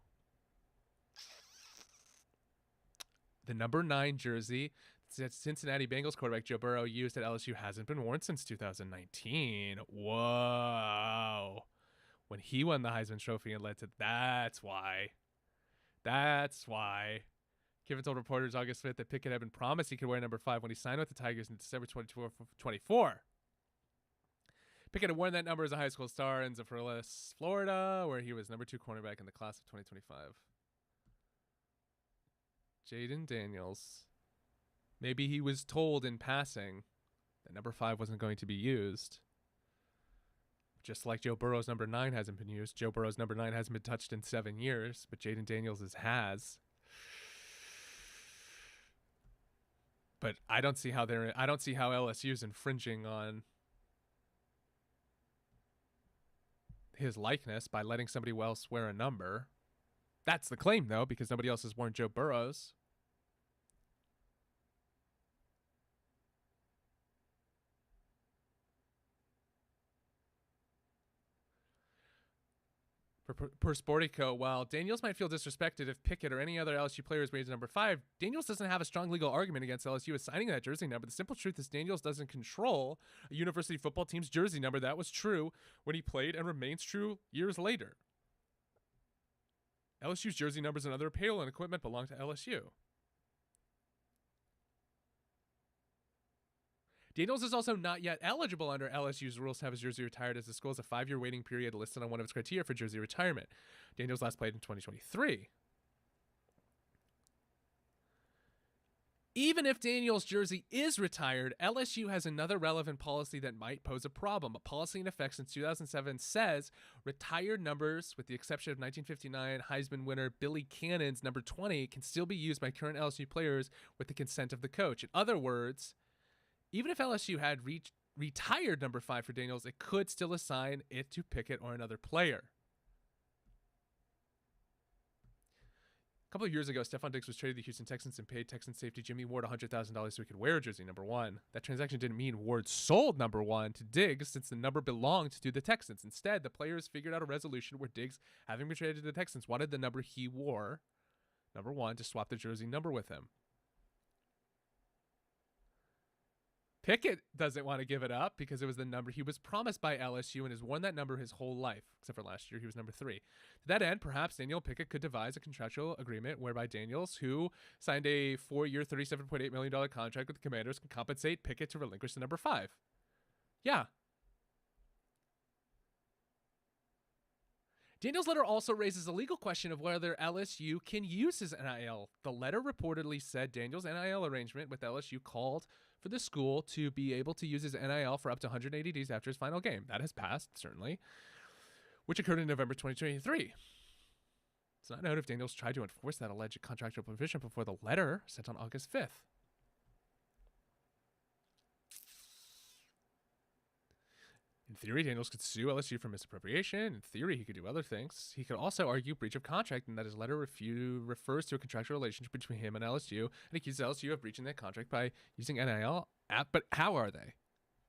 S1: The number 9 jersey that Cincinnati Bengals quarterback Joe Burrow used at LSU hasn't been worn since 2019. Whoa. When he won the Heisman Trophy and led to that's why. Kiffin told reporters August 5th that Pickett had been promised he could wear number 5 when he signed with the Tigers in December 2024. Pickett had worn that number as a high school star in Zafirellis, Florida, where he was number 2 cornerback in the class of 2025. Jaden Daniels. Maybe he was told in passing that number 5 wasn't going to be used. Just like Joe Burrow's number 9 hasn't been used. Joe Burrow's number 9 hasn't been touched in 7 years, but Jaden Daniels' has. But I don't see how LSU's infringing on his likeness by letting somebody else wear a number. That's the claim, though, because nobody else has worn Joe Burrow's. Per Sportico, while Daniels might feel disrespected if Pickett or any other LSU player is raised number 5, Daniels doesn't have a strong legal argument against LSU assigning that jersey number. The simple truth is Daniels doesn't control a university football team's jersey number. That was true when he played and remains true years later. LSU's jersey numbers and other apparel and equipment belong to LSU. Daniels is also not yet eligible under LSU's rules to have his jersey retired, as the school has a 5-year waiting period listed on one of its criteria for jersey retirement. Daniels last played in 2023. Even if Daniels' jersey is retired, LSU has another relevant policy that might pose a problem. A policy in effect since 2007 says retired numbers, with the exception of 1959 Heisman winner Billy Cannon's number 20, can still be used by current LSU players with the consent of the coach. In other words, even if LSU had retired number 5 for Daniels, it could still assign it to Pickett or another player. A couple of years ago, Stephon Diggs was traded to the Houston Texans and paid Texans safety Jimmy Ward $100,000 so he could wear jersey number 1. That transaction didn't mean Ward sold number 1 to Diggs, since the number belonged to the Texans. Instead, the players figured out a resolution where Diggs, having been traded to the Texans, wanted the number he wore, number 1, to swap the jersey number with him. Pickett doesn't want to give it up because it was the number he was promised by LSU and has worn that number his whole life, except for last year. He was number 3. To that end, perhaps Daniel Pickett could devise a contractual agreement whereby Daniels, who signed a 4-year, $37.8 million contract with the Commanders, can compensate Pickett to relinquish the number 5. Yeah. Daniels' letter also raises a legal question of whether LSU can use his NIL. The letter reportedly said Daniels' NIL arrangement with LSU called for the school to be able to use his NIL for up to 180 days after his final game. That has passed, certainly, which occurred in November 2023. It's not known if Daniels tried to enforce that alleged contractual provision before the letter sent on August 5th. In theory, Daniels could sue LSU for misappropriation. In theory, he could do other things. He could also argue breach of contract and that his letter refers to a contractual relationship between him and LSU and accuses LSU of breaching that contract by using NIL. But how are they?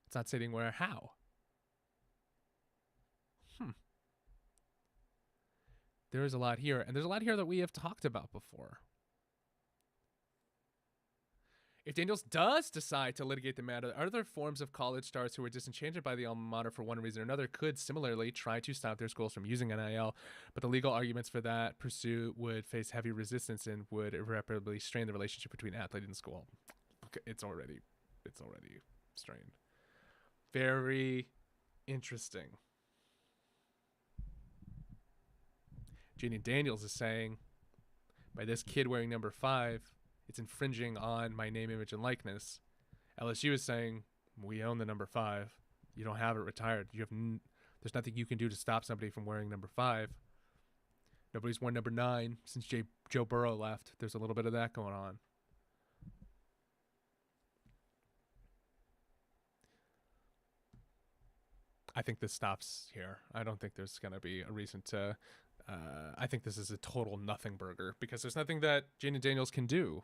S1: It's not stating where or how. There is a lot here, and there's a lot here that we have talked about before. If Daniels does decide to litigate the matter, other forms of college stars who were disenchanted by the alma mater for one reason or another could similarly try to stop their schools from using NIL, but the legal arguments for that pursuit would face heavy resistance and would irreparably strain the relationship between athlete and school. It's already strained. Very interesting. Jaden Daniels is saying, by this kid wearing number 5, it's infringing on my name, image, and likeness. LSU is saying, we own the number 5. You don't have it retired. There's nothing you can do to stop somebody from wearing number 5. Nobody's worn number 9 since Joe Burrow left. There's a little bit of that going on. I think this stops here. I don't think there's going to be a reason to... I think this is a total nothing burger because there's nothing that Jaden Daniels can do.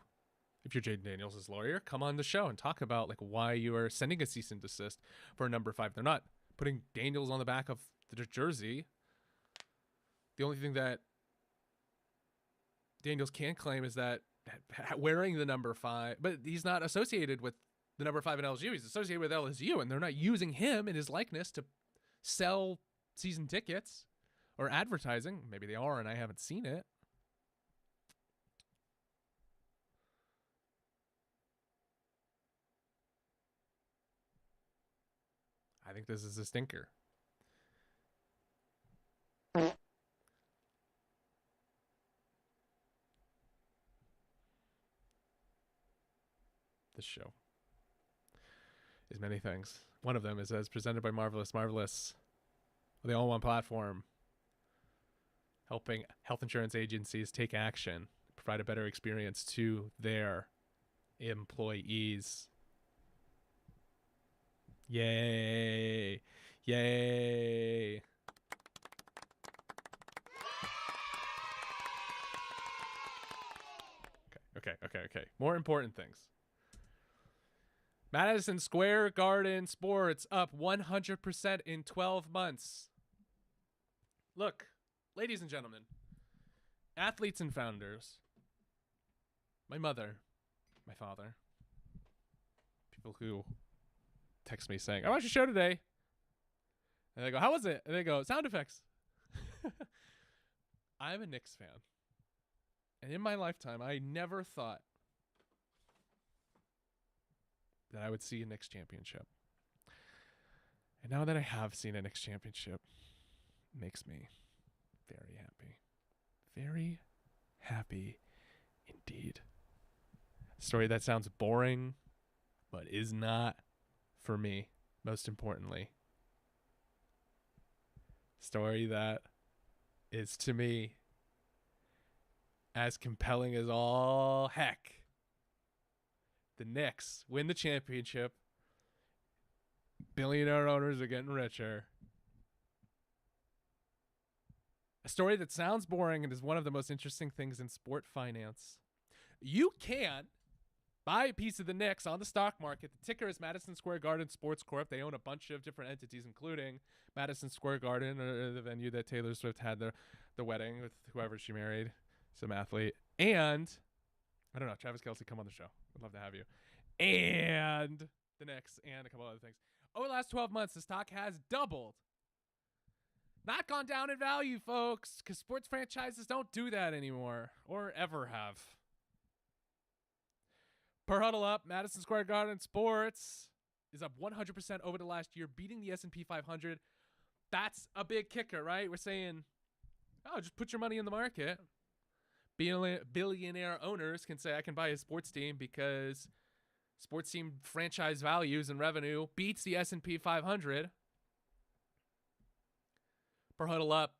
S1: If you're Jaden Daniels' lawyer, come on the show and talk about like why you are sending a cease and desist for a number 5. They're not putting Daniels on the back of the jersey. The only thing that Daniels can claim is that wearing the number 5, but he's not associated with the number 5 in LSU. He's associated with LSU, and they're not using him and his likeness to sell season tickets or advertising. Maybe they are, and I haven't seen it. I think this is a stinker. This show is many things. One of them is as presented by Marvelous. Marvelous, the all-in-one platform, helping health insurance agencies take action, provide a better experience to their employees. Yay! Yay! Okay. More important things. Madison Square Garden sports up 100% in 12 months. Look, ladies and gentlemen, athletes and founders, my mother, my father, people who text me saying, I watched your show today. And I go, how was it? And they go, sound effects. I'm a Knicks fan. And in my lifetime, I never thought that I would see a Knicks championship. And now that I have seen a Knicks championship, it makes me very happy. Very happy indeed. A story that sounds boring, but is not for me, most importantly. Story that is to me as compelling as all heck. The Knicks win the championship. Billionaire owners are getting richer. A story that sounds boring and is one of the most interesting things in sport finance. You can buy a piece of the Knicks on the stock market. The ticker is Madison Square Garden Sports Corp. They own a bunch of different entities, including Madison Square Garden, the venue that Taylor Swift had the wedding with whoever she married, some athlete. And, I don't know, Travis Kelce, come on the show. I'd love to have you. And the Knicks, and a couple other things. Over the last 12 months, the stock has doubled. Not gone down in value, folks, because sports franchises don't do that anymore, or ever have. Per Huddle Up, Madison Square Garden Sports is up 100% over the last year, beating the S&P 500. That's a big kicker, right? We're saying, oh, just put your money in the market. Billionaire owners can say, I can buy a sports team because sports team franchise values and revenue beats the S&P 500. Per Huddle Up,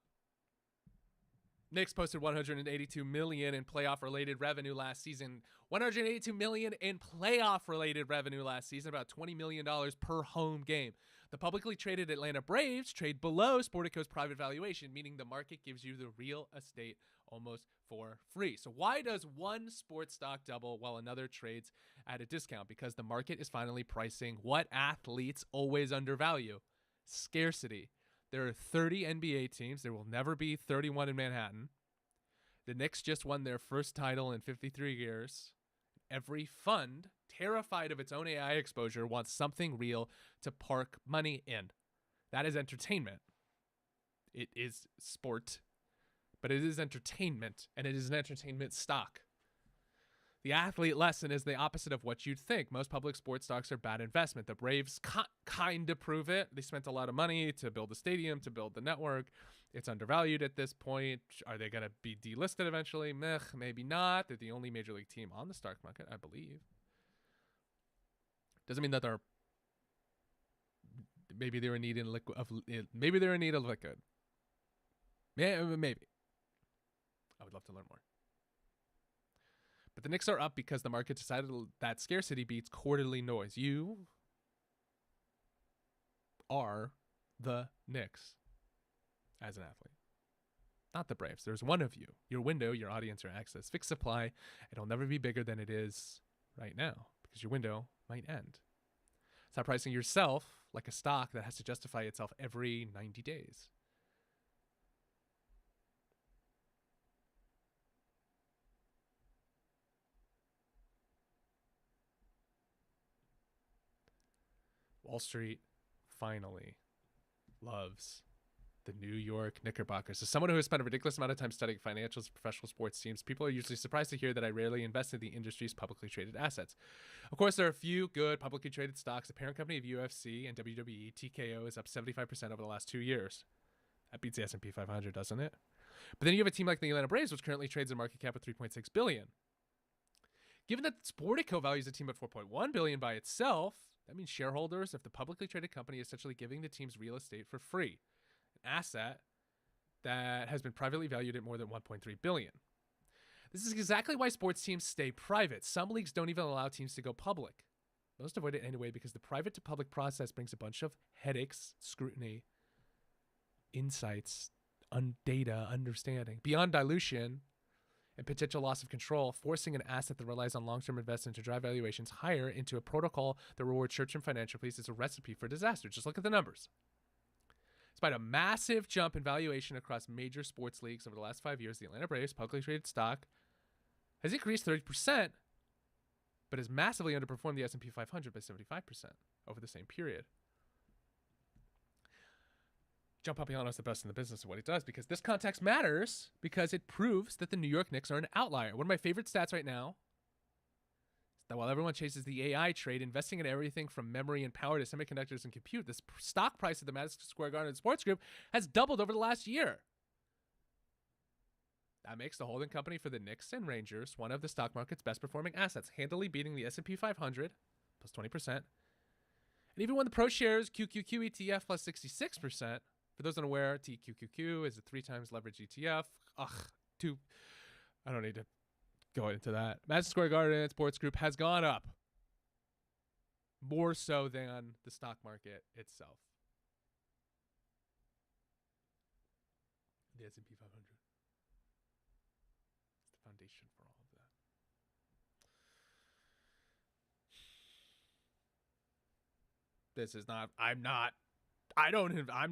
S1: Knicks posted $182 million in playoff-related revenue last season. $182 million in playoff-related revenue last season, about $20 million per home game. The publicly traded Atlanta Braves trade below Sportico's private valuation, meaning the market gives you the real estate almost for free. So why does one sports stock double while another trades at a discount? Because the market is finally pricing what athletes always undervalue: scarcity. There are 30 NBA teams. There will never be 31 in Manhattan. The Knicks just won their first title in 53 years. Every fund, terrified of its own AI exposure, wants something real to park money in. That is entertainment. It is sport, but it is entertainment, and it is an entertainment stock. The athlete lesson is the opposite of what you'd think. Most public sports stocks are bad investment. The Braves kind of prove it. They spent a lot of money to build the stadium, to build the network. It's undervalued at this point. Are they going to be delisted eventually? Maybe not. They're the only major league team on the stock market, I believe. Doesn't mean that they're maybe they're in need maybe they're in need of liquid. Yeah, maybe. I would love to learn more. But the Knicks are up because the market decided that scarcity beats quarterly noise. You are the Knicks as an athlete, not the Braves. There's one of you. Your window, your audience, your access, fixed supply. It'll never be bigger than it is right now because your window might end. Stop pricing yourself like a stock that has to justify itself every 90 days. Wall Street finally loves the New York Knickerbockers. As someone who has spent a ridiculous amount of time studying financials and professional sports teams, people are usually surprised to hear that I rarely invest in the industry's publicly traded assets. Of course, there are a few good publicly traded stocks. The parent company of UFC and WWE, TKO, is up 75% over the last 2 years. That beats the S&P 500, doesn't it? But then you have a team like the Atlanta Braves, which currently trades a market cap of $3.6 billion. Given that Sportico values the team at $4.1 billion by itself, that means shareholders of the publicly traded company essentially giving the team's real estate for free, an asset that has been privately valued at more than $1.3 billion. This is exactly why sports teams stay private. Some leagues don't even allow teams to go public. Most avoid it anyway because the private to public process brings a bunch of headaches, scrutiny, insights, data, understanding. Beyond dilution and potential loss of control, forcing an asset that relies on long-term investment to drive valuations higher into a protocol that rewards short-term financial pleas is a recipe for disaster. Just look at the numbers. Despite a massive jump in valuation across major sports leagues over the last 5 years, the Atlanta Braves publicly traded stock has increased 30%, but has massively underperformed the S&P 500 by 75% over the same period. John Papiano is the best in the business of what he does because this context matters because it proves that the New York Knicks are an outlier. One of my favorite stats right now is that while everyone chases the AI trade, investing in everything from memory and power to semiconductors and compute, the stock price of the Madison Square Garden Sports Group has doubled over the last year. That makes the holding company for the Knicks and Rangers one of the stock market's best performing assets, handily beating the S&P 500 plus 20%. And even when the ProShares QQQ ETF plus 66%, for those unaware, TQQQ is a 3 times leverage ETF. I don't need to go into that. Madison Square Garden Sports Group has gone up more so than the stock market itself. The S&P 500. It's the foundation for all of that. This is not, I'm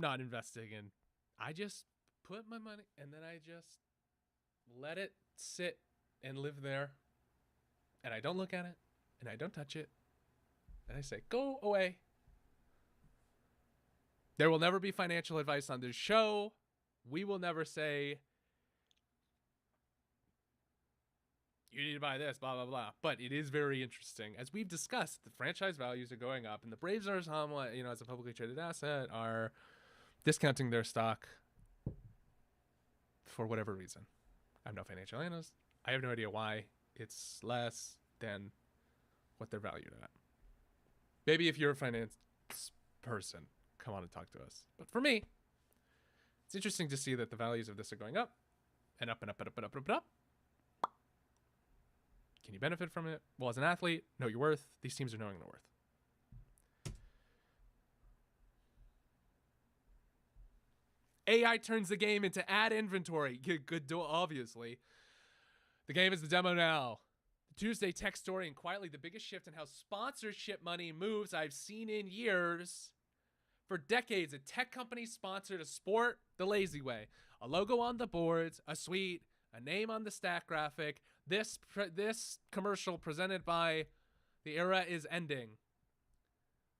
S1: not investing in, I just put my money and then I just let it sit and live there. And I don't look at it and I don't touch it. And I say, go away. There will never be financial advice on this show. We will never say, you need to buy this, blah, blah, blah. But it is very interesting. As we've discussed, the franchise values are going up, and the Braves are somewhat, as a publicly traded asset, are discounting their stock for whatever reason. I'm no financial analyst. I have no idea why it's less than what they're valued at. Maybe if you're a finance person, come on and talk to us. But for me, it's interesting to see that the values of this are going up and up and up and up and up and up and up. Can you benefit from it? Well, as an athlete, know your worth. These teams are knowing their worth. AI turns the game into ad inventory. Good, obviously. The game is the demo now. The Tuesday tech story, and quietly the biggest shift in how sponsorship money moves I've seen in years. For decades, a tech company sponsored a sport the lazy way. A logo on the boards, a suite, a name on the stat graphic. This commercial presented by the era is ending.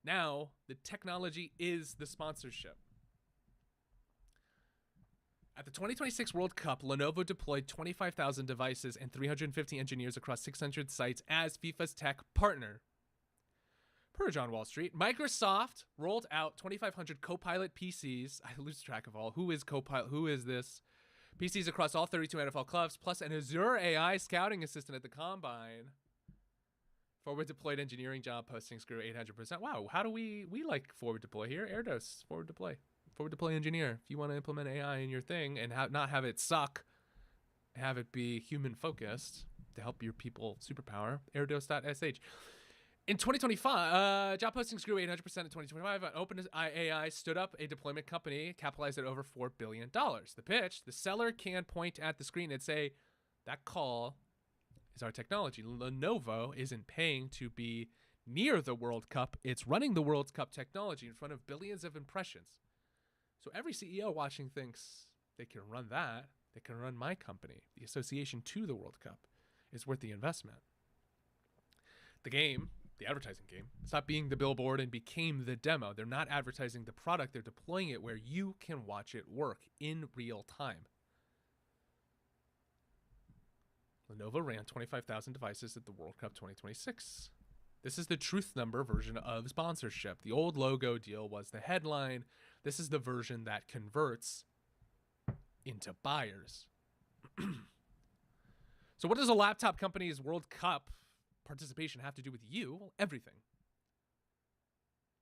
S1: Now, the technology is the sponsorship. At the 2026 World Cup, Lenovo deployed 25,000 devices and 350 engineers across 600 sites as FIFA's tech partner. Per John Wall Street, Microsoft rolled out 2,500 Copilot PCs. I lose track of all. Who is Copilot? Who is this? PCs across all 32 NFL clubs, plus an Azure AI scouting assistant at the Combine. Forward deployed engineering job postings grew 800%. Wow, how do we like forward deploy here? Airdos, forward deploy. Forward deploy engineer. If you want to implement AI in your thing and not have it suck, have it be human focused to help your people superpower, airdos.sh. In 2025, job postings grew 800% in 2025. OpenAI stood up a deployment company capitalized at over $4 billion. The pitch, the seller can point at the screen and say, that call is our technology. Lenovo isn't paying to be near the World Cup. It's running the World Cup technology in front of billions of impressions. So every CEO watching thinks they can run that. They can run my company. The association to the World Cup is worth the investment. The game, the advertising game, stopped being the billboard and became the demo. They're not advertising the product. They're deploying it where you can watch it work in real time. Lenovo ran 25,000 devices at the World Cup 2026. This is the truth number version of sponsorship. The old logo deal was the headline. This is the version that converts into buyers. So what does a laptop company's World Cup participation have to do with you? Well, everything.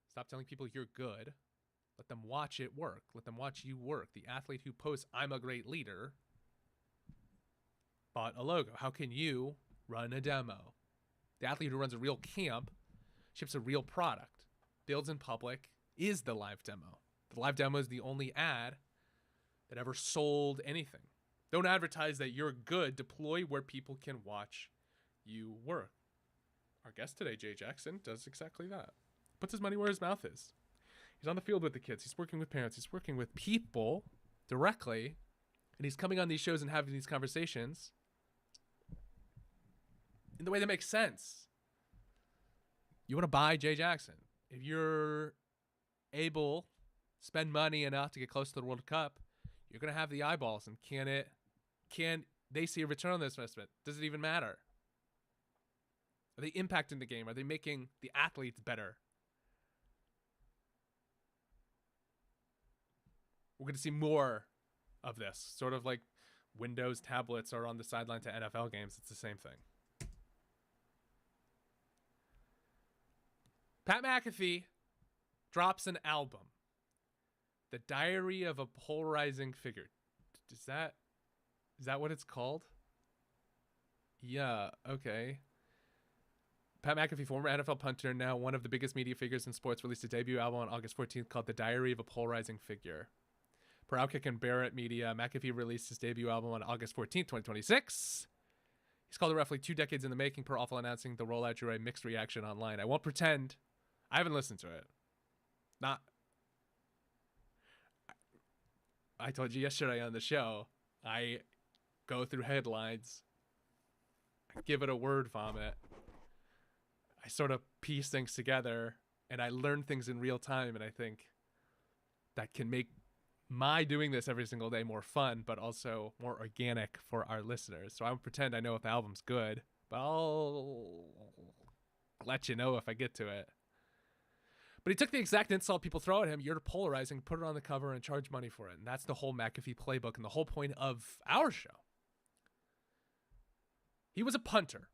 S1: Stop telling people you're good. Let them watch it work. Let them watch you work. The athlete who posts, I'm a great leader, bought a logo. How can you run a demo? The athlete who runs a real camp, ships a real product, builds in public, is the live demo. The live demo is the only ad that ever sold anything. Don't advertise that you're good. Deploy where people can watch you work. Our guest today, Jay Jackson, does exactly that. Puts his money where his mouth is. He's on the field with the kids. He's working with parents. He's working with people directly. And he's coming on these shows and having these conversations in the way that makes sense. You want to buy Jay Jackson. If you're able to spend money enough to get close to the World Cup, you're going to have the eyeballs. And can they see a return on this investment? Does it even matter? Are they impacting the game? Are they making the athletes better? We're going to see more of this. Sort of like Windows tablets are on the sideline to NFL games. It's the same thing. Pat McAfee drops an album. The Diary of a Polarizing Figure. Is that what it's called? Yeah, okay. Pat McAfee, former NFL punter, now one of the biggest media figures in sports, released a debut album on August 14th called The Diary of a Polarizing Figure. Per Outkick and Barrett Media, McAfee released his debut album on August 14th, 2026. He's called it roughly 2 decades in the making. Per Awful announcing the rollout drew a mixed reaction online. I won't pretend. I haven't listened to it. I told you yesterday on the show, I go through headlines, I give it a word vomit. I sort of piece things together and I learn things in real time. And I think that can make my doing this every single day more fun, but also more organic for our listeners. So I won't pretend I know if the album's good, but I'll let you know if I get to it. But he took the exact insult people throw at him, you're polarizing, put it on the cover and charge money for it. And that's the whole McAfee playbook and the whole point of our show. He was a punter.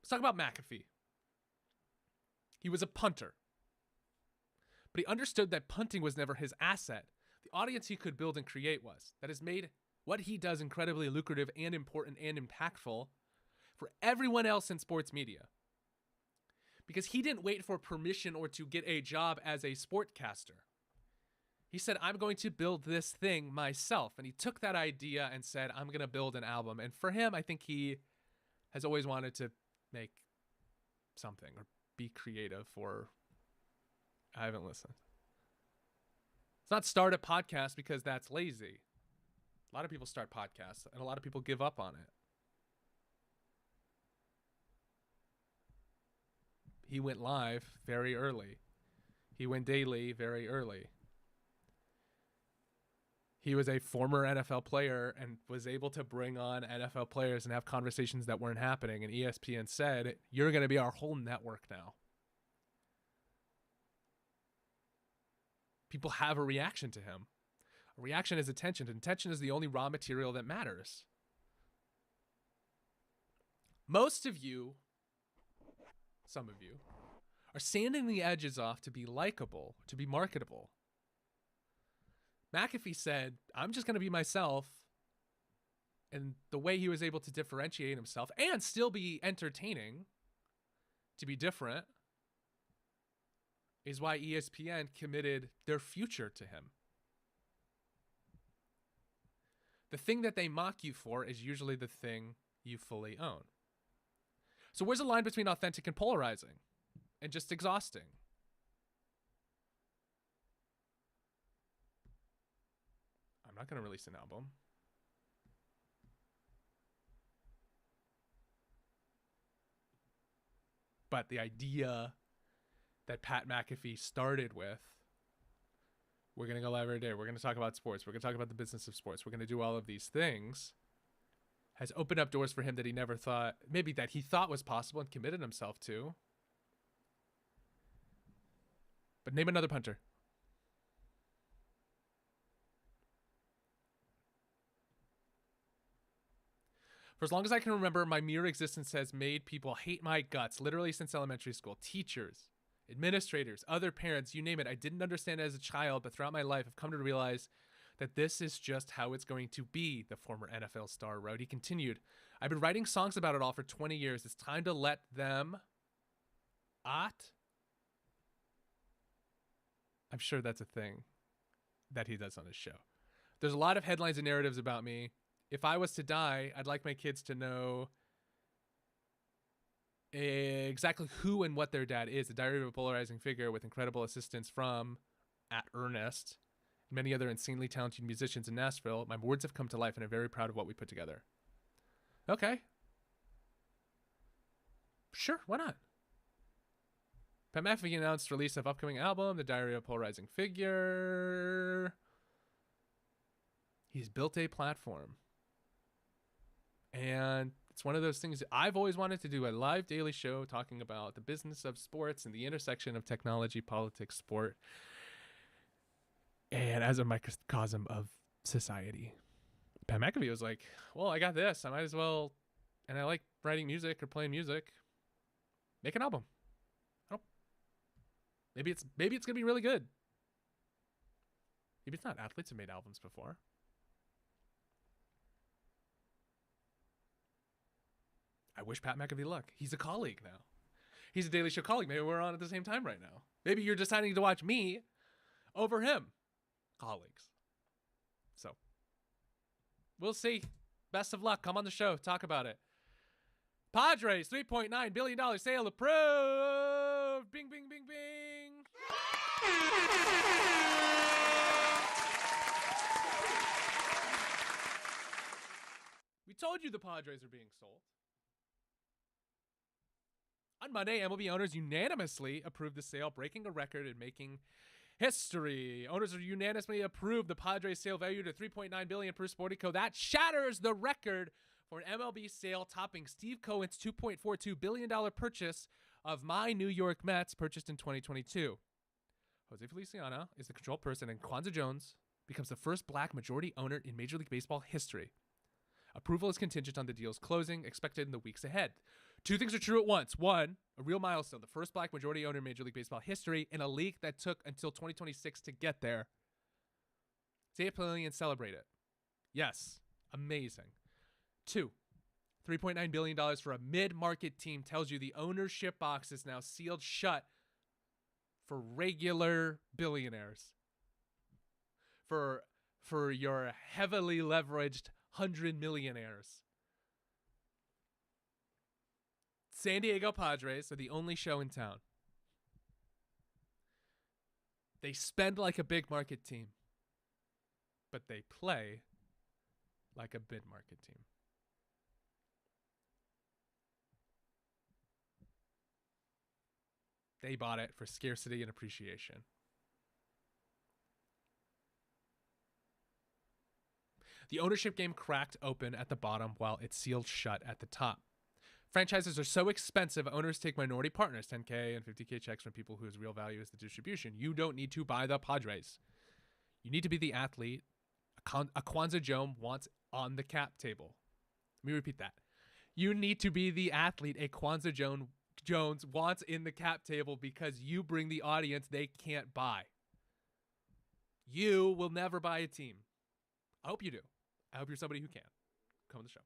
S1: Let's talk about McAfee. He was a punter. But he understood that punting was never his asset. The audience he could build and create was. That has made what he does incredibly lucrative and important and impactful for everyone else in sports media. Because he didn't wait for permission or to get a job as a sportcaster. He said, I'm going to build this thing myself. And he took that idea and said, I'm going to build an album. And for him, I think he has always wanted to make something or be creative, or I haven't listened. It's not start a podcast because that's lazy. A lot of people start podcasts and a lot of people give up on it. He went live very early. He went daily very early. He was a former NFL player and was able to bring on NFL players and have conversations that weren't happening. And ESPN said, you're going to be our whole network now. People have a reaction to him. A reaction is attention. Attention is the only raw material that matters. Most of you, some of you, are sanding the edges off to be likable, to be marketable. McAfee said, I'm just going to be myself. And the way he was able to differentiate himself and still be entertaining, to be different, is why ESPN committed their future to him. The thing that they mock you for is usually the thing you fully own. So where's the line between authentic and polarizing and just exhausting? I'm not going to release an album. But the idea that Pat McAfee started with, we're going to go live every day, we're going to talk about sports, we're going to talk about the business of sports, we're going to do all of these things, has opened up doors for him that he never thought, maybe that he thought was possible and committed himself to. But name another punter. For as long as I can remember, my mere existence has made people hate my guts, literally since elementary school. Teachers, administrators, other parents, you name it. I didn't understand it as a child, but throughout my life, I've come to realize that this is just how it's going to be, the former NFL star wrote. He continued, I've been writing songs about it all for 20 years. It's time to let them I'm sure that's a thing that he does on his show. There's a lot of headlines and narratives about me. If I was to die, I'd like my kids to know exactly who and what their dad is. The diary of a polarizing figure with incredible assistance from @Ernest and many other insanely talented musicians in Nashville. My words have come to life and I'm very proud of what we put together. Okay. Sure, why not? Pat McAfee announced release of upcoming album, The Diary of a Polarizing Figure. He's built a platform. And it's one of those things that I've always wanted to do, a live daily show talking about the business of sports and the intersection of technology, politics, sport, and as a microcosm of society. Pat McAfee was like, well, I got this. I might as well, and I like writing music or playing music. Make an album. Maybe it's going to be really good. Maybe it's not. Athletes have made albums before. I wish Pat McAfee luck. He's a colleague now. He's a Daily Show colleague. Maybe we're on at the same time right now. Maybe you're deciding to watch me over him. Colleagues. So, we'll see. Best of luck. Come on the show. Talk about it. Padres, $3.9 billion sale approved. Bing, bing, bing, bing. We told you the Padres are being sold. On Monday, MLB owners unanimously approved the sale, breaking a record and making history. Owners unanimously approved the Padres sale valued at $3.9 billion per Sportico. That shatters the record for an MLB sale, topping Steve Cohen's $2.42 billion purchase of my New York Mets, purchased in 2022. Jose Feliciano is the control person, and Kwanzaa Jones becomes the first black majority owner in Major League Baseball history. Approval is contingent on the deal's closing, expected in the weeks ahead. Two things are true at once. One, a real milestone, the first black majority owner in Major League Baseball history in a league that took until 2026 to get there. Say it plainly and celebrate it. Yes, amazing. Two, $3.9 billion for a mid-market team tells you the ownership box is now sealed shut for regular billionaires. For your heavily leveraged 100 millionaires. San Diego Padres are the only show in town. They spend like a big market team, but they play like a mid-market team. They bought it for scarcity and appreciation. The ownership game cracked open at the bottom while it sealed shut at the top. Franchises are so expensive, owners take minority partners, 10K and 50K checks from people whose real value is the distribution. You don't need to buy the Padres. You need to be the athlete a Kwanzaa Jones wants on the cap table. Let me repeat that. You need to be the athlete a Kwanzaa Jones wants in the cap table because you bring the audience they can't buy. You will never buy a team. I hope you do. I hope you're somebody who can. Come on the show.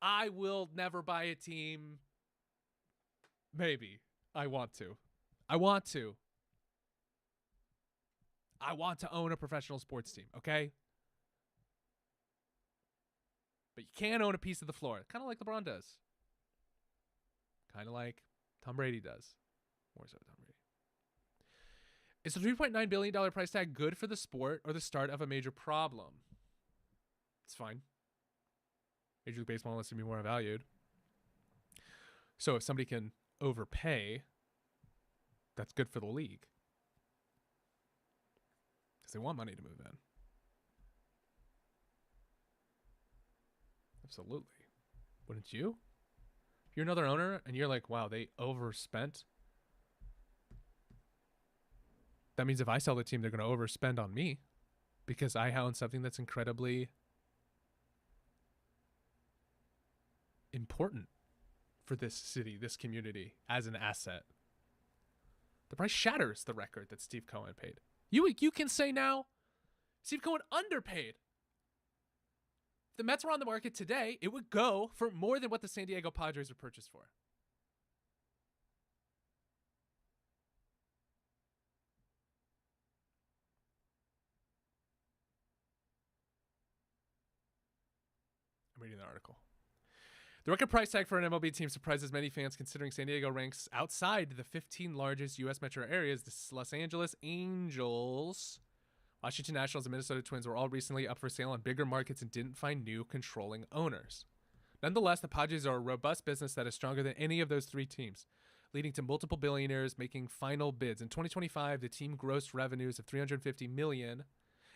S1: I will never buy a team. Maybe. I want to. I want to own a professional sports team, okay? But you can't own a piece of the floor. Kind of like LeBron does. Kind of like Tom Brady does. More so Tom Brady. Is the $3.9 billion price tag good for the sport or the start of a major problem? It's fine. Major League Baseball wants to be more valued. So if somebody can overpay, that's good for the league. Because they want money to move in. Absolutely. Wouldn't you? If you're another owner and you're like, wow, they overspent. That means if I sell the team, they're going to overspend on me because I own something that's incredibly important for this city, this community, as an asset. The price shatters the record that Steve Cohen paid. You can say now, Steve Cohen underpaid. If the Mets were on the market today, it would go for more than what the San Diego Padres were purchased for. I'm reading the article. The record price tag for an MLB team surprises many fans considering San Diego ranks outside the 15 largest U.S. metro areas. The Los Angeles Angels, Washington Nationals, and Minnesota Twins were all recently up for sale on bigger markets and didn't find new controlling owners. Nonetheless, the Padres are a robust business that is stronger than any of those three teams, leading to multiple billionaires making final bids. In 2025, the team grossed revenues of $350 million,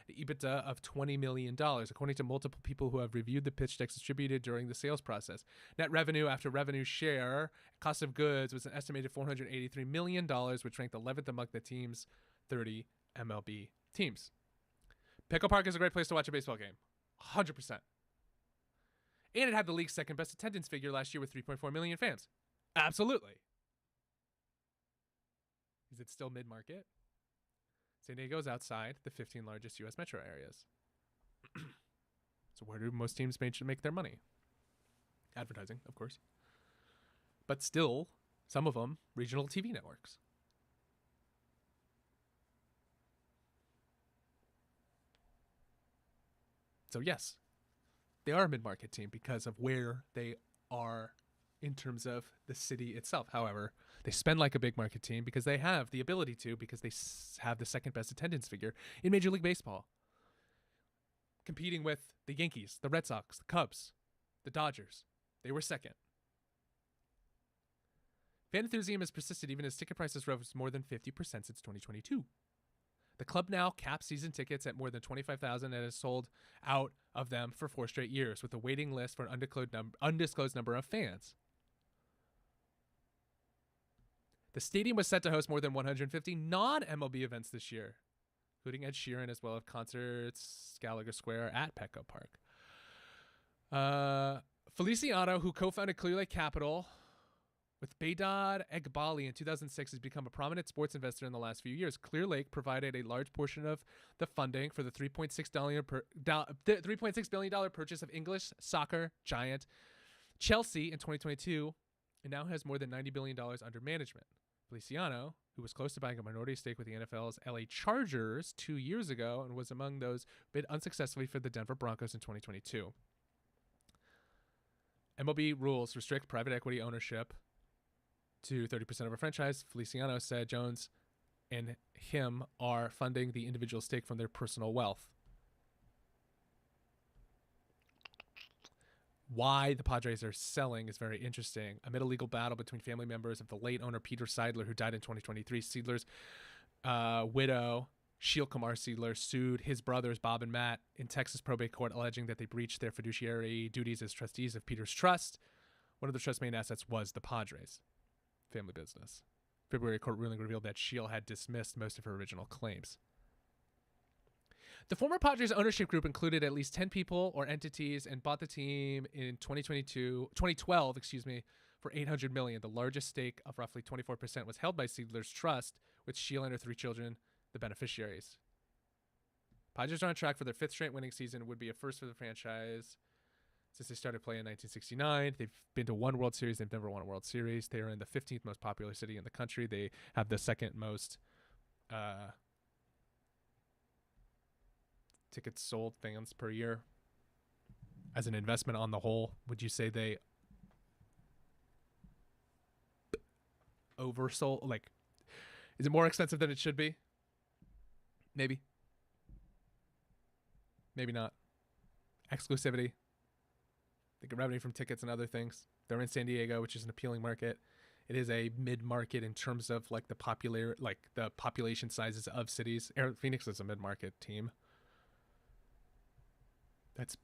S1: EBITDA of $20 million, according to multiple people who have reviewed the pitch decks distributed during the sales process. Net revenue after revenue share, cost of goods was an estimated $483 million, which ranked 11th among the team's 30 MLB teams. Pickle Park is a great place to watch a baseball game. 100%. And it had the league's second best attendance figure last year with 3.4 million fans. Absolutely. Is it still mid-market? San Diego's outside the 15 largest U.S. metro areas. So where do most teams make their money? Advertising, of course. But still, some of them, regional TV networks. So yes, they are a mid-market team because of where they are in terms of the city itself. However, they spend like a big market team because they have the ability to, because they have the second best attendance figure in Major League Baseball. Competing with the Yankees, the Red Sox, the Cubs, the Dodgers. They were second. Fan enthusiasm has persisted even as ticket prices rose more than 50% since 2022. The club now caps season tickets at more than 25,000 and has sold out of them for 4 straight years, with a waiting list for an undisclosed number of fans. The stadium was set to host more than 150 non-MLB events this year, including Ed Sheeran, as well as concerts, Gallagher Square at Petco Park. Feliciano, who co-founded Clear Lake Capital with Baydad Egbali in 2006, has become a prominent sports investor in the last few years. Clear Lake provided a large portion of the funding for the $3.6 billion purchase of English soccer giant Chelsea in 2022, and now has more than $90 billion under management. Feliciano, who was close to buying a minority stake with the NFL's LA Chargers 2 years ago and was among those bid unsuccessfully for the Denver Broncos in 2022. MLB rules restrict private equity ownership to 30% of a franchise. Feliciano said Jones and him are funding the individual stake from their personal wealth. Why the Padres are selling is very interesting. Amid a legal battle between family members of the late owner Peter Seidler, who died in 2023, Seidler's widow, Sheil Kumar Seidler, sued his brothers Bob and Matt in Texas probate court, alleging that they breached their fiduciary duties as trustees of Peter's trust. One of the trust's main assets was the Padres family business. February court ruling revealed that Sheil had dismissed most of her original claims. The former Padres ownership group included at least 10 people or entities and bought the team in 2012, for $800 million. The largest stake of roughly 24% was held by Seidler's trust, with Sheil and her 3 children the beneficiaries. Padres are on track for their 5th straight winning season. It would be a first for the franchise since they started playing in 1969. They've been to 1 World Series. They've never won a World Series. They are in the 15th most popular city in the country. They have the 2nd most tickets sold fans per year. As an investment on the whole, would you say they oversold? Like, is it more expensive than it should be? Maybe. Maybe not. Exclusivity. They get revenue from tickets and other things. They're in San Diego, which is an appealing market. It is a mid-market in terms of like the population sizes of cities. Phoenix is a mid-market team. But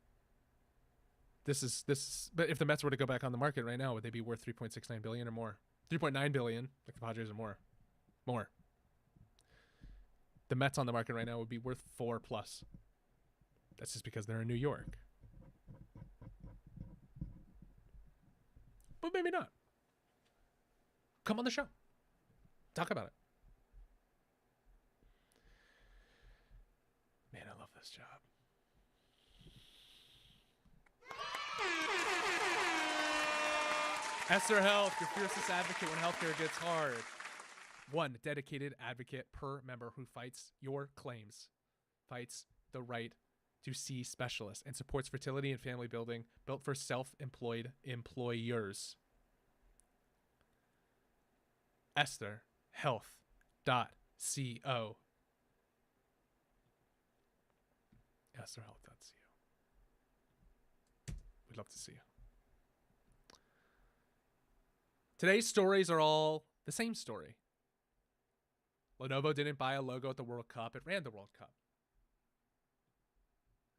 S1: if the Mets were to go back on the market right now, would they be worth $3.69 billion or more? $3.9 billion, like the Padres, or more. The Mets on the market right now would be worth 4+. That's just because they're in New York. But maybe not. Come on the show. Talk about it. Man, I love this job. Esther Health, your fiercest advocate when healthcare gets hard. 1 dedicated advocate per member who fights your claims, fights the right to see specialists, and supports fertility and family building built for self-employed employers. EstherHealth.co. EstherHealth.co. We'd love to see you. Today's stories are all the same story. Lenovo didn't buy a logo at the World Cup. It ran the World Cup.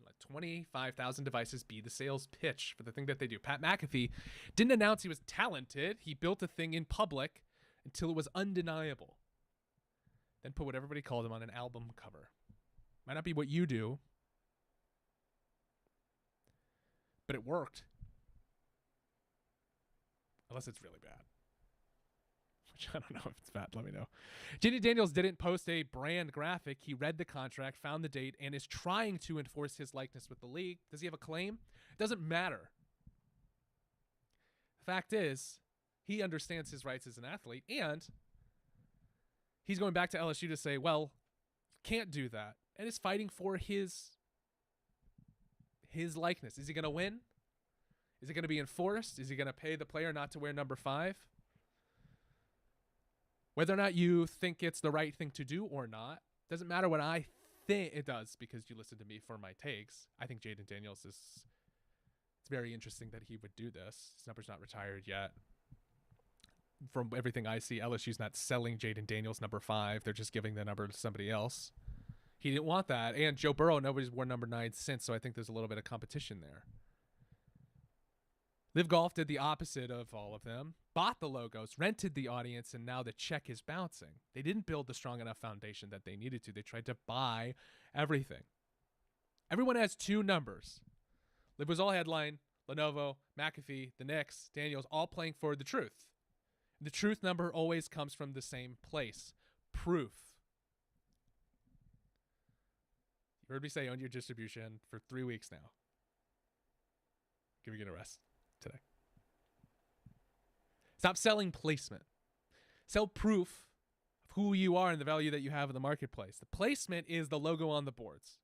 S1: Let 25,000 devices be the sales pitch for the thing that they do. Pat McAfee didn't announce he was talented. He built a thing in public until it was undeniable. Then put what everybody called him on an album cover. Might not be what you do, but it worked. Unless it's really bad. Which I don't know if it's bad. Let me know. J.D. Daniels didn't post a brand graphic. He read the contract, found the date, and is trying to enforce his likeness with the league. Does he have a claim? It doesn't matter. The fact is, he understands his rights as an athlete, and he's going back to LSU to say, well, you can't do that, and is fighting for his likeness. Is he going to win? Is it going to be enforced? Is he going to pay the player not to wear number 5? Whether or not you think it's the right thing to do or not, doesn't matter what I think. It does, because you listen to me for my takes. I think Jaden Daniels it's very interesting that he would do this. His number's not retired yet. from everything I see, LSU's not selling Jaden Daniels number 5. They're just giving the number to somebody else. He didn't want that. And Joe Burrow, nobody's worn number 9 since, so I think there's a little bit of competition there. LIV Golf did the opposite of all of them. Bought the logos, rented the audience, and now the check is bouncing. They didn't build the strong enough foundation that they needed to. They tried to buy everything. Everyone has 2 numbers. LIV was all headline. Lenovo, McAfee, the Knicks, Daniels, all playing for the truth. The truth number always comes from the same place. Proof. You heard me say own your distribution for 3 weeks now. Give me a rest today. Stop selling placement. Sell proof of who you are and the value that you have in the marketplace. The placement is the logo on the boards.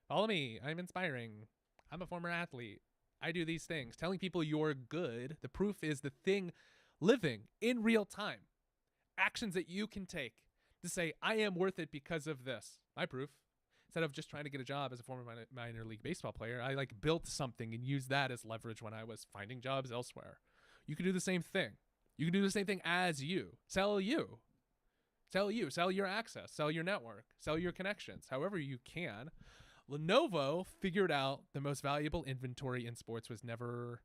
S1: Follow me. I'm inspiring. I'm a former athlete. I do these things. Telling people you're good. The proof is the thing living in real time. Actions that you can take to say, I am worth it because of this. My proof. Instead of just trying to get a job as a former minor league baseball player, I built something and used that as leverage when I was finding jobs elsewhere. You can do the same thing. You can do the same thing as you. Sell you. Sell you. Sell your access. Sell your network. Sell your connections. However you can. Lenovo figured out the most valuable inventory in sports was never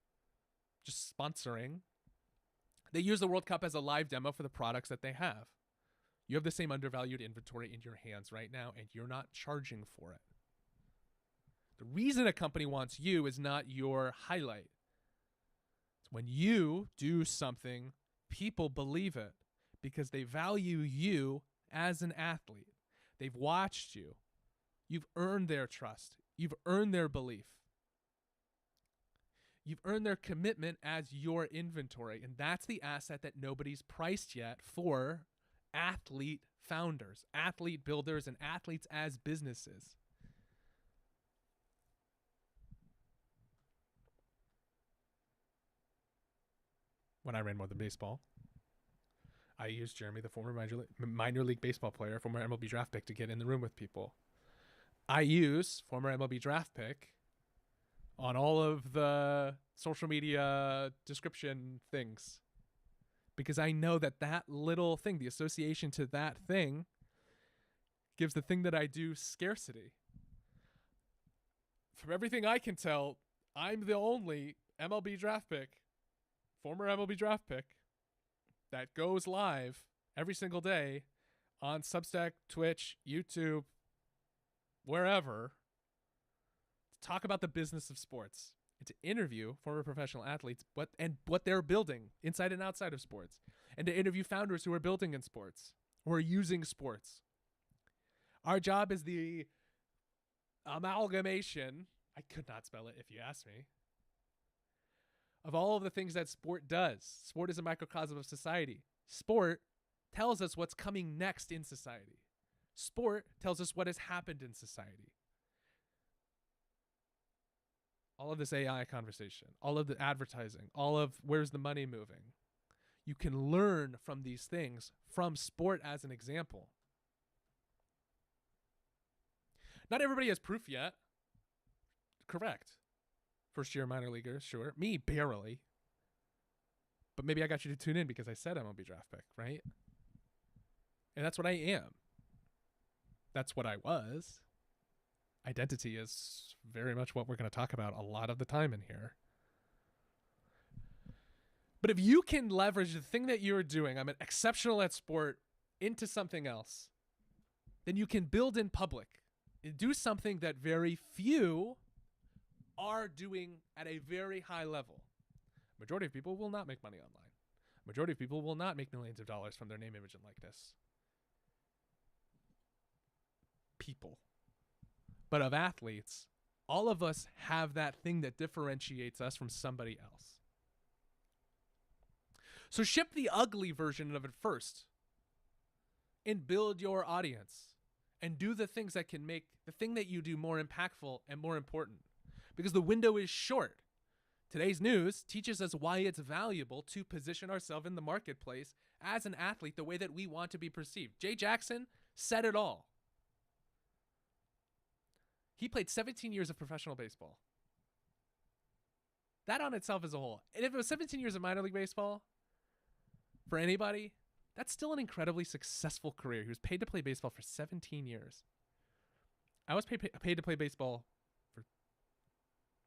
S1: just sponsoring. They use the World Cup as a live demo for the products that they have. You have the same undervalued inventory in your hands right now, and you're not charging for it. The reason a company wants you is not your highlight. It's when you do something, people believe it because they value you as an athlete. They've watched you. You've earned their trust. You've earned their belief. You've earned their commitment as your inventory, and that's the asset that nobody's priced yet for athlete founders, athlete builders, and athletes as businesses. When I ran More Than Baseball, I used Jeremy, the former minor league baseball player, former MLB draft pick, to get in the room with people. I use former MLB draft pick on all of the social media description things because I know that that little thing, the association to that thing, gives the thing that I do scarcity. From everything I can tell, I'm the only MLB draft pick, former MLB draft pick, that goes live every single day on Substack, Twitch, YouTube, wherever, to talk about the business of sports and to interview former professional athletes what they're building inside and outside of sports, and to interview founders who are building in sports, who are using sports. Our job is the amalgamation, I could not spell it if you asked me, of all of the things that sport does. Sport is a microcosm of society. Sport tells us what's coming next in society. Sport tells us what has happened in society. All of this AI conversation, all of the advertising, all of where's the money moving. You can learn from these things from sport as an example. Not everybody has proof yet. Correct. First year minor leaguer, sure. Me, barely. But maybe I got you to tune in because I said MLB draft pick, right? And that's what I am. That's what I was. Identity is very much what we're going to talk about a lot of the time in here. But if you can leverage the thing that you're doing, I'm exceptional at sport, into something else, then you can build in public and do something that very few are doing at a very high level. Majority of people will not make money online. Majority of people will not make millions of dollars from their name, image, and likeness. People. But of athletes, all of us have that thing that differentiates us from somebody else. So ship the ugly version of it first and build your audience and do the things that can make the thing that you do more impactful and more important, because the window is short. Today's news teaches us why it's valuable to position ourselves in the marketplace as an athlete the way that we want to be perceived. Jay Jackson said it all. He played 17 years of professional baseball. That on itself is a whole. And if it was 17 years of minor league baseball, For anybody, that's still an incredibly successful career. He was paid to play baseball for 17 years. I was paid to play baseball for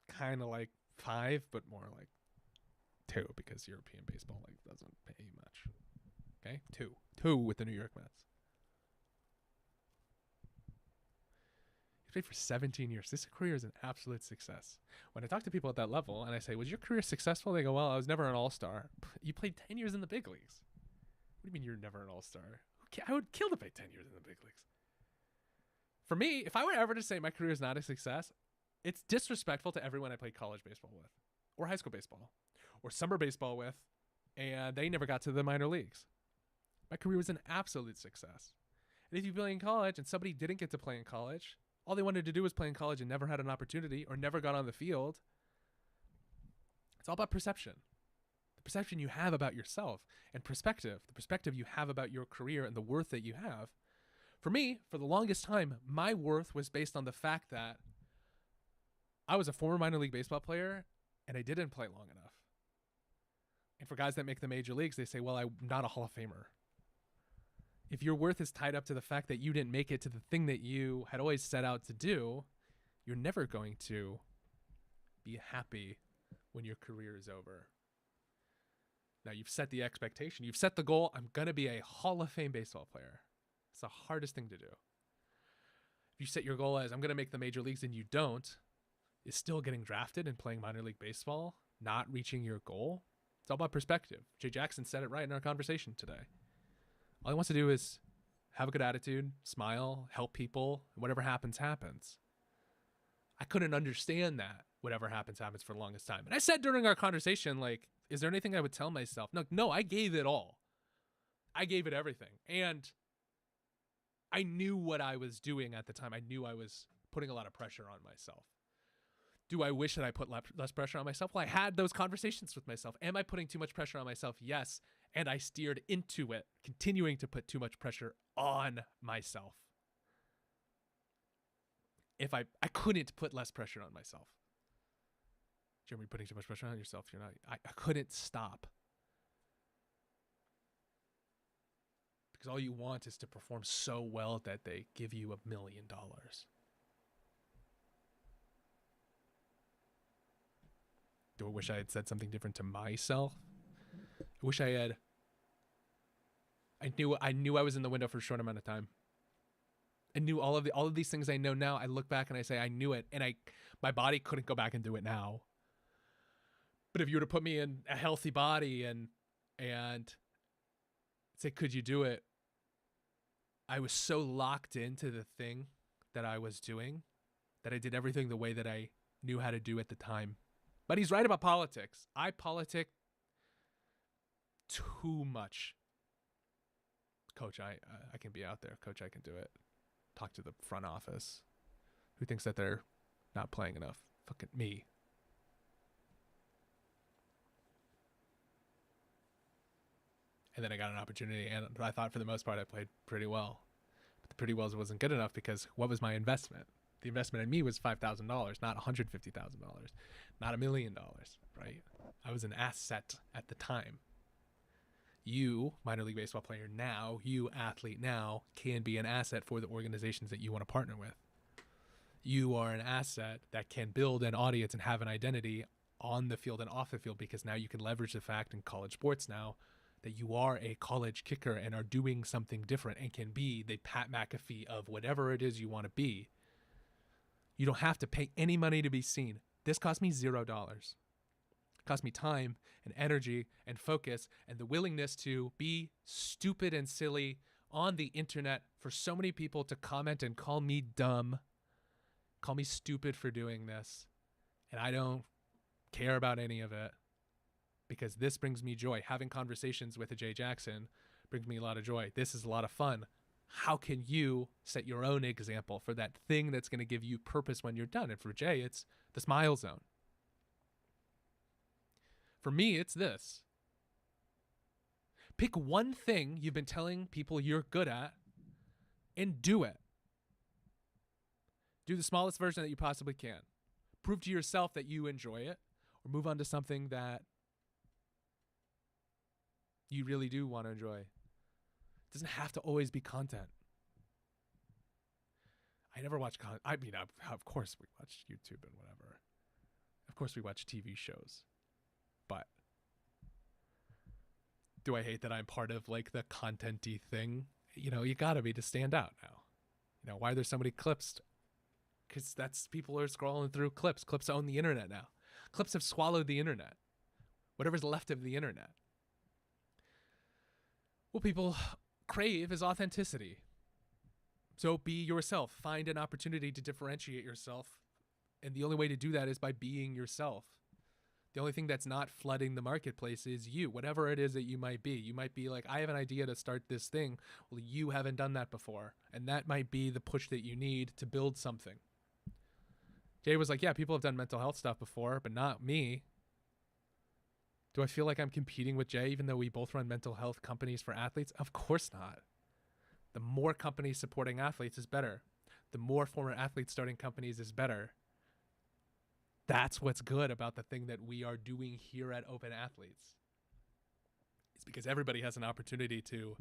S1: kind of like 5, but more like 2 because European baseball like doesn't pay much. Okay, 2 with the New York Mets. He played for 17 years. This career is an absolute success. When I talk to people at that level and I say, "Was your career successful?" They go, "Well, I was never an all-star." You played 10 years in the big leagues. What do you mean you're never an all-star? I would kill to play 10 years in the big leagues. For me, if I were ever to say my career is not a success, it's disrespectful to everyone I played college baseball with, or high school baseball, or summer baseball with, and they never got to the minor leagues. My career was an absolute success. And if you play in college and somebody didn't get to play in college, all they wanted to do was play in college and never had an opportunity or never got on the field, it's all about perception. The perception you have about yourself and perspective, the perspective you have about your career and the worth that you have. For me, for the longest time, my worth was based on the fact that I was a former minor league baseball player and I didn't play long enough. And for guys that make the major leagues, they say, well, I'm not a Hall of Famer. If your worth is tied up to the fact that you didn't make it to the thing that you had always set out to do, you're never going to be happy when your career is over. Now, you've set the expectation. You've set the goal. I'm going to be a Hall of Fame baseball player. It's the hardest thing to do. If you set your goal as I'm going to make the major leagues and you don't, is still getting drafted and playing minor league baseball, not reaching your goal. It's all about perspective. Jay Jackson said it right in our conversation today. All he wants to do is have a good attitude, smile, help people, and whatever happens, happens. I couldn't understand that. Whatever happens, happens for the longest time. And I said during our conversation, like, is there anything I would tell myself? No, I gave it all. I gave it everything. And I knew what I was doing at the time. I knew I was putting a lot of pressure on myself. Do I wish that I put less pressure on myself? Well, I had those conversations with myself. Am I putting too much pressure on myself? Yes. And I steered into it, continuing to put too much pressure on myself. If I couldn't put less pressure on myself. Jeremy, putting too much pressure on yourself. You're not. I couldn't stop. Because all you want is to perform so well that they give you $1 million. Do I wish I had said something different to myself? I wish I had. I knew I was in the window for a short amount of time. I knew all of these things I know now. I look back and I say I knew it, and my body couldn't go back and do it now. But if you were to put me in a healthy body and say, could you do it? I was so locked into the thing that I was doing that I did everything the way that I knew how to do at the time. But he's right about politics. I politic too much. Coach, I can be out there. Coach, I can do it. Talk to the front office. Who thinks that they're not playing enough? Fucking me. And then I got an opportunity, and I thought for the most part I played pretty well. But the pretty well wasn't good enough because what was my investment? The investment in me was $5,000, not $150,000, not $1 million, right? I was an asset at the time. You, minor league baseball player now, you athlete now, can be an asset for the organizations that you want to partner with. You are an asset that can build an audience and have an identity on the field and off the field because now you can leverage the fact in college sports now that you are a college kicker and are doing something different and can be the Pat McAfee of whatever it is you want to be. You don't have to pay any money to be seen. This cost me $0. It cost me time and energy and focus and the willingness to be stupid and silly on the internet for so many people to comment and call me dumb, call me stupid for doing this. And I don't care about any of it because this brings me joy. Having conversations with a Jay Jackson brings me a lot of joy. This is a lot of fun. How can you set your own example for that thing that's going to give you purpose when you're done? And for Jay, it's the smile zone. For me, it's this. Pick one thing you've been telling people you're good at and do it. Do the smallest version that you possibly can. Prove to yourself that you enjoy it or move on to something that you really do want to enjoy. It doesn't have to always be content. I never watch content. I mean, of course we watch YouTube and whatever. Of course we watch TV shows. But do I hate that I'm part of like the content-y thing? You know, you gotta be to stand out now. You know, why are there so many clips? Because that's people are scrolling through clips. Clips own the internet now. Clips have swallowed the internet. Whatever's left of the internet. What people crave is authenticity. So be yourself. Find an opportunity to differentiate yourself. And the only way to do that is by being yourself. The only thing that's not flooding the marketplace is you, whatever it is that you might be. You might be like, I have an idea to start this thing. Well, you haven't done that before. And that might be the push that you need to build something. Jay was like, yeah, people have done mental health stuff before, but not me. Do I feel like I'm competing with Jay even though we both run mental health companies for athletes? Of course not. The more companies supporting athletes is better. The more former athletes starting companies is better. That's what's good about the thing that we are doing here at Open Athletes. It's because everybody has an opportunity to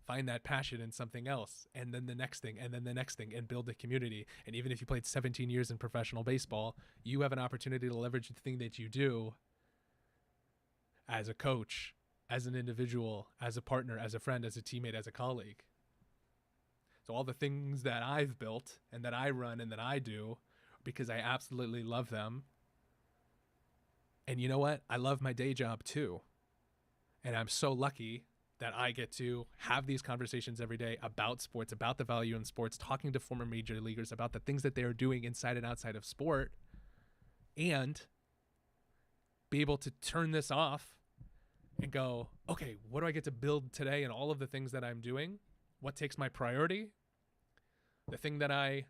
S1: find that passion in something else, and then the next thing, and then the next thing, and build a community. And even if you played 17 years in professional baseball, you have an opportunity to leverage the thing that you do as a coach, as an individual, as a partner, as a friend, as a teammate, as a colleague. So all the things that I've built and that I run and that I do, because I absolutely love them. And you know what? I love my day job too. And I'm so lucky that I get to have these conversations every day about sports, about the value in sports, talking to former major leaguers about the things that they are doing inside and outside of sport, and be able to turn this off and go, okay, what do I get to build today? And all of the things that I'm doing, what takes my priority? The thing that I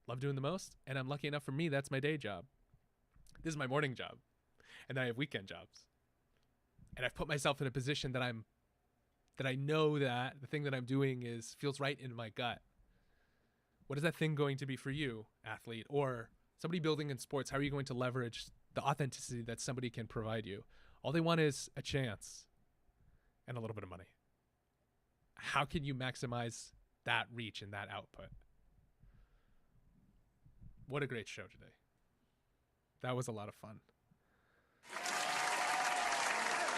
S1: love doing the most, and I'm lucky enough for me, that's my day job. This is my morning job, and then I have weekend jobs. And I've put myself in a position that I know that the thing that I'm doing feels right in my gut. What is that thing going to be for you, athlete, or somebody building in sports? How are you going to leverage the authenticity that somebody can provide you? All they want is a chance and a little bit of money. How can you maximize that reach and that output? What a great show today. That was a lot of fun.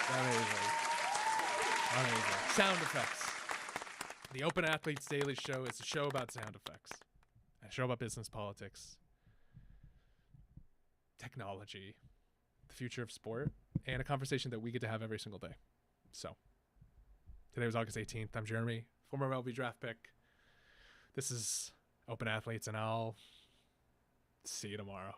S1: Amazing. Sound effects. The Open Athletes Daily Show is a show about sound effects. A show about business, politics, technology, the future of sport, and a conversation that we get to have every single day. So, today was August 18th. I'm Jeremy, former MLB draft pick. This is Open Athletes, and I'll see you tomorrow.